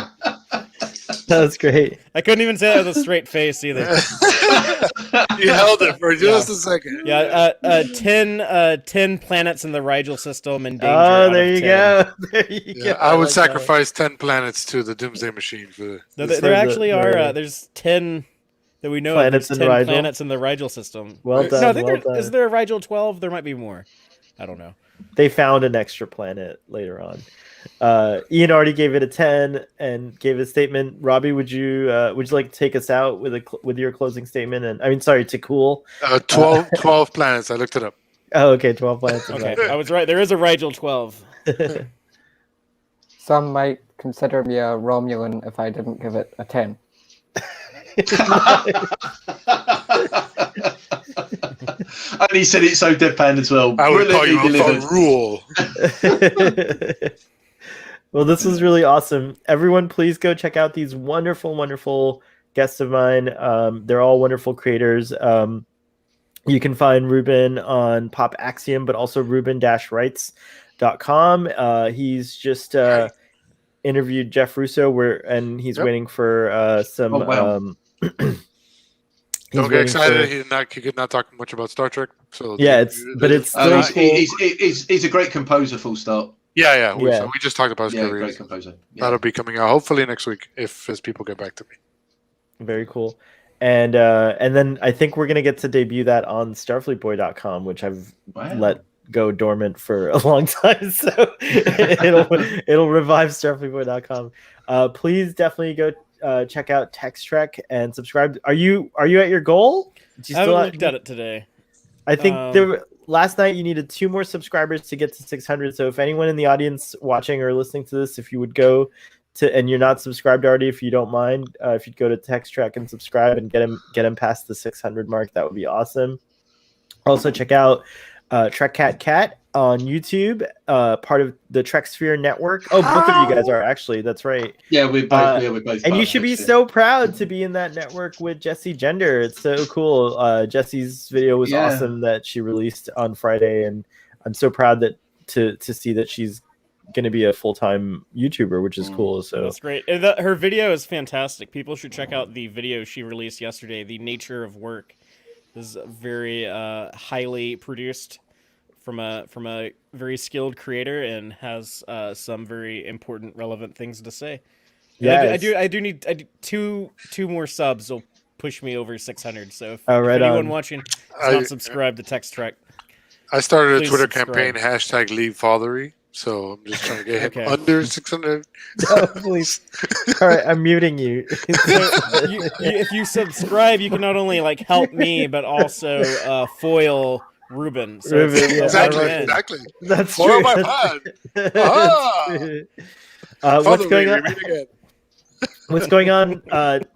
That was great. I couldn't even say that with a straight face either. You held it for just a second. Yeah, 10 planets in the Rigel system in danger. Oh, there you go. There you Yeah, go. I would like sacrifice 10 planets to the Doomsday Machine for No, this. there actually are. There's 10 that we know Planets of. in There's 10 Rigel? planets in the Rigel system. Well done. No, I think well done. is there a Rigel 12? There might be more. I don't know. They found an extra planet later on. Ian already gave it a 10 and gave a statement. Robbie, would you like to take us out with your closing statement? And I mean, sorry, to cool. 12 planets. I looked it up. Oh, okay, 12 planets. Okay, I was right. There is a Rigel 12. Some might consider me a Romulan if I didn't give it a 10. And he said it so deadpan as well. I would call you Brilliantly a rule. Well, this was really awesome. Everyone, please go check out these wonderful, wonderful guests of mine. They're all wonderful creators. You can find Ruben on Pop Axiom, but also ruben-rights.com. He's just interviewed Jeff Russo, and he's waiting for some. Oh, wow. Don't get excited. He could not talk much about Star Trek. So yeah, it's still cool. He's a great composer. Full stop. Yeah. We just talked about his career. Great composer. Yeah. That'll be coming out hopefully next week if his people get back to me. Very cool. And then I think we're gonna get to debut that on StarfleetBoy.com, which I've let go dormant for a long time. So it'll revive StarfleetBoy.com. Please definitely go check out Text Trek and subscribe. Are you at your goal? I haven't looked at it today. I think last night you needed 2 more subscribers to get to 600. So if anyone in the audience watching or listening to this, if you would go to, and you're not subscribed already, if you don't mind, if you'd go to Text Trek and subscribe and get him past the 600 mark, that would be awesome. Also check out Trek Cat on YouTube, part of the Trek Sphere network. Oh, both of you guys are actually. That's right. Yeah, we're both. We're both. And you should be so proud to be in that network with Jessie Gender. It's so cool. Jessie's video was awesome that she released on Friday, and I'm so proud that to see that she's going to be a full-time YouTuber, which is cool. So that's great. Her video is fantastic. People should check out the video she released yesterday. The Nature of Work is very highly produced from a very skilled creator and has some very important, relevant things to say. Yeah, I do need 2 more subs will push me over 600. So if anyone watching is not subscribed to Text Trek, I started a Twitter campaign #LeaveFathery. So I'm just trying to get him under 600. Oh, please. All right, I'm muting you. If you subscribe, you can not only help me, but also foil Ruben. So exactly. That's foil true. My pod. What's going on? What's going on?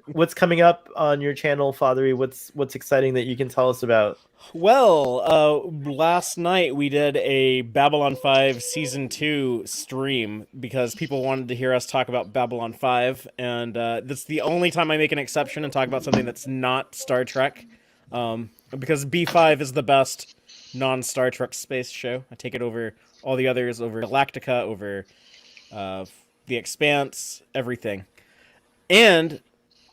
What's coming up on your channel, Fathery? What's exciting that you can tell us about? Well, last night we did a Babylon 5 Season 2 stream because people wanted to hear us talk about Babylon 5, and that's the only time I make an exception and talk about something that's not Star Trek, because B5 is the best non-Star Trek space show. I take it over all the others, over Galactica, over The Expanse, everything. And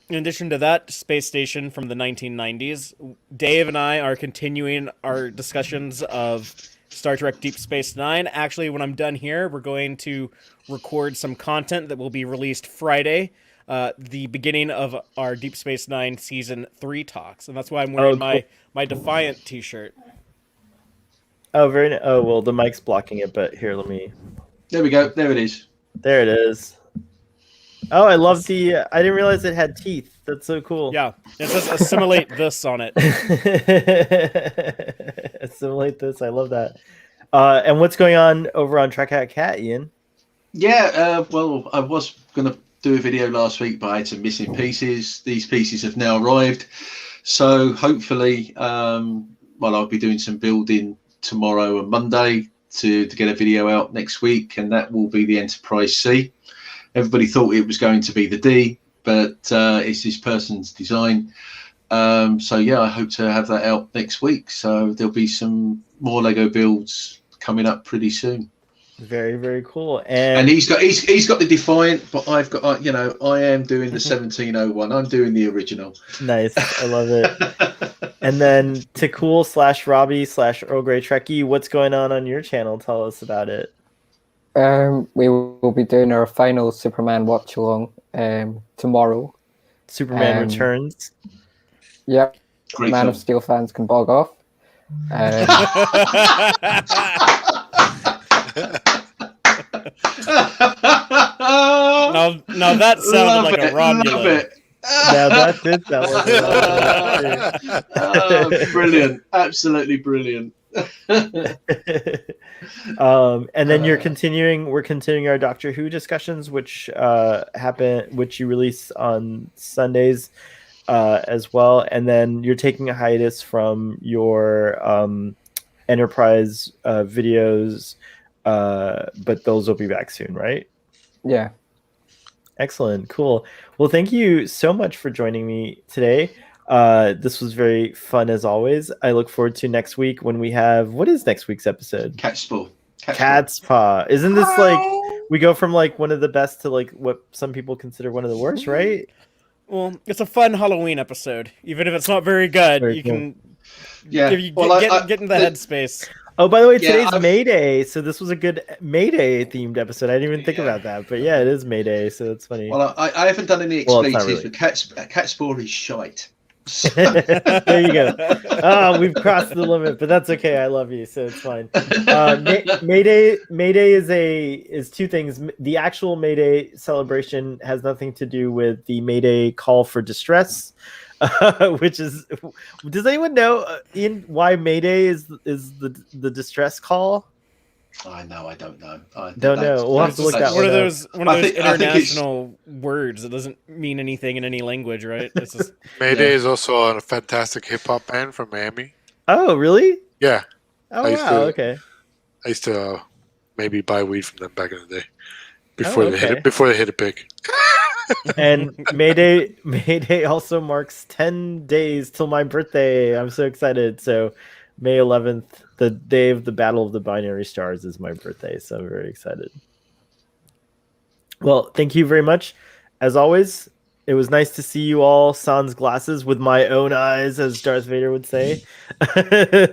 in addition to that space station from the 1990s, Dave and I are continuing our discussions of Star Trek Deep Space Nine. Actually, when I'm done here, we're going to record some content that will be released Friday, the beginning of our Deep Space Nine Season 3 talks. And that's why I'm wearing my Defiant t-shirt. Oh, very nice. Oh, well, the mic's blocking it, but here, let me... There we go. There it is. There it is. Oh, I love the... I didn't realize it had teeth. That's so cool. Yeah. It says assimilate this on it. Assimilate this. I love that. And what's going on over on Track Out Cat, Ian? Yeah, well, I was going to do a video last week, but I had some missing pieces. These pieces have now arrived. So hopefully, I'll be doing some building tomorrow and Monday to get a video out next week, and that will be the Enterprise C. Everybody thought it was going to be the D, but it's this person's design. So yeah, I hope to have that out next week. So there'll be some more Lego builds coming up pretty soon. Very, very cool. And he's got the Defiant, but I've got I am doing the 1701. I'm doing the original. Nice, I love it. And then to Cool / Robbie / Earl Grey Trekkie, what's going on your channel? Tell us about it. We will be doing our final Superman watch along tomorrow. Superman Returns. Yep. Great Man film. of Steel fans can bog off. Now that sounded like a Romulan. Now that did sound like a Oh, brilliant! Absolutely brilliant. And then we're continuing our Doctor Who discussions, which you release on Sundays as well. And then you're taking a hiatus from your Enterprise videos, but those will be back soon, right? Yeah. Excellent. Cool. Well, thank you so much for joining me today. This was very fun as always. I look forward to next week when we have, what is next week's episode? Cat's Paw. Cat's Paw. Isn't this like, we go from like one of the best to like what some people consider one of the worst, right? Well, it's a fun Halloween episode. Even if it's not very good, Very you cool. can Yeah. get in the headspace. Oh, by the way, Yeah, today's May Day, so this was a good May Day themed episode. I didn't even think about that, but yeah, it is May Day, so that's funny. Well, I haven't done any Well, it's not expletives, really. but Cat's Paw is shite. There you go. Oh, we've crossed the limit, but that's okay. I love you, so it's fine. May Day is two things. The actual May Day celebration has nothing to do with the May Day call for distress, which is. Does anyone know Ian, why May Day is the distress call? I know. I don't know. Don't know. We'll have to look that one one of up. those I think it's- international words that doesn't mean anything in any language, right? It's just Mayday is also a fantastic hip hop band from Miami. Oh, really? Yeah, Oh, I used wow. to- Okay. I used to maybe buy weed from them back in the day before Oh, they hit okay. it. Before they hit it big. And May Day also marks 10 days till my birthday. I'm so excited. So May 11th, the day of the Battle of the Binary Stars, is my birthday. So I'm very excited. Well, thank you very much. As always, it was nice to see you all sans glasses with my own eyes, as Darth Vader would say.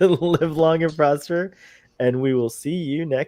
Live long and prosper. And we will see you next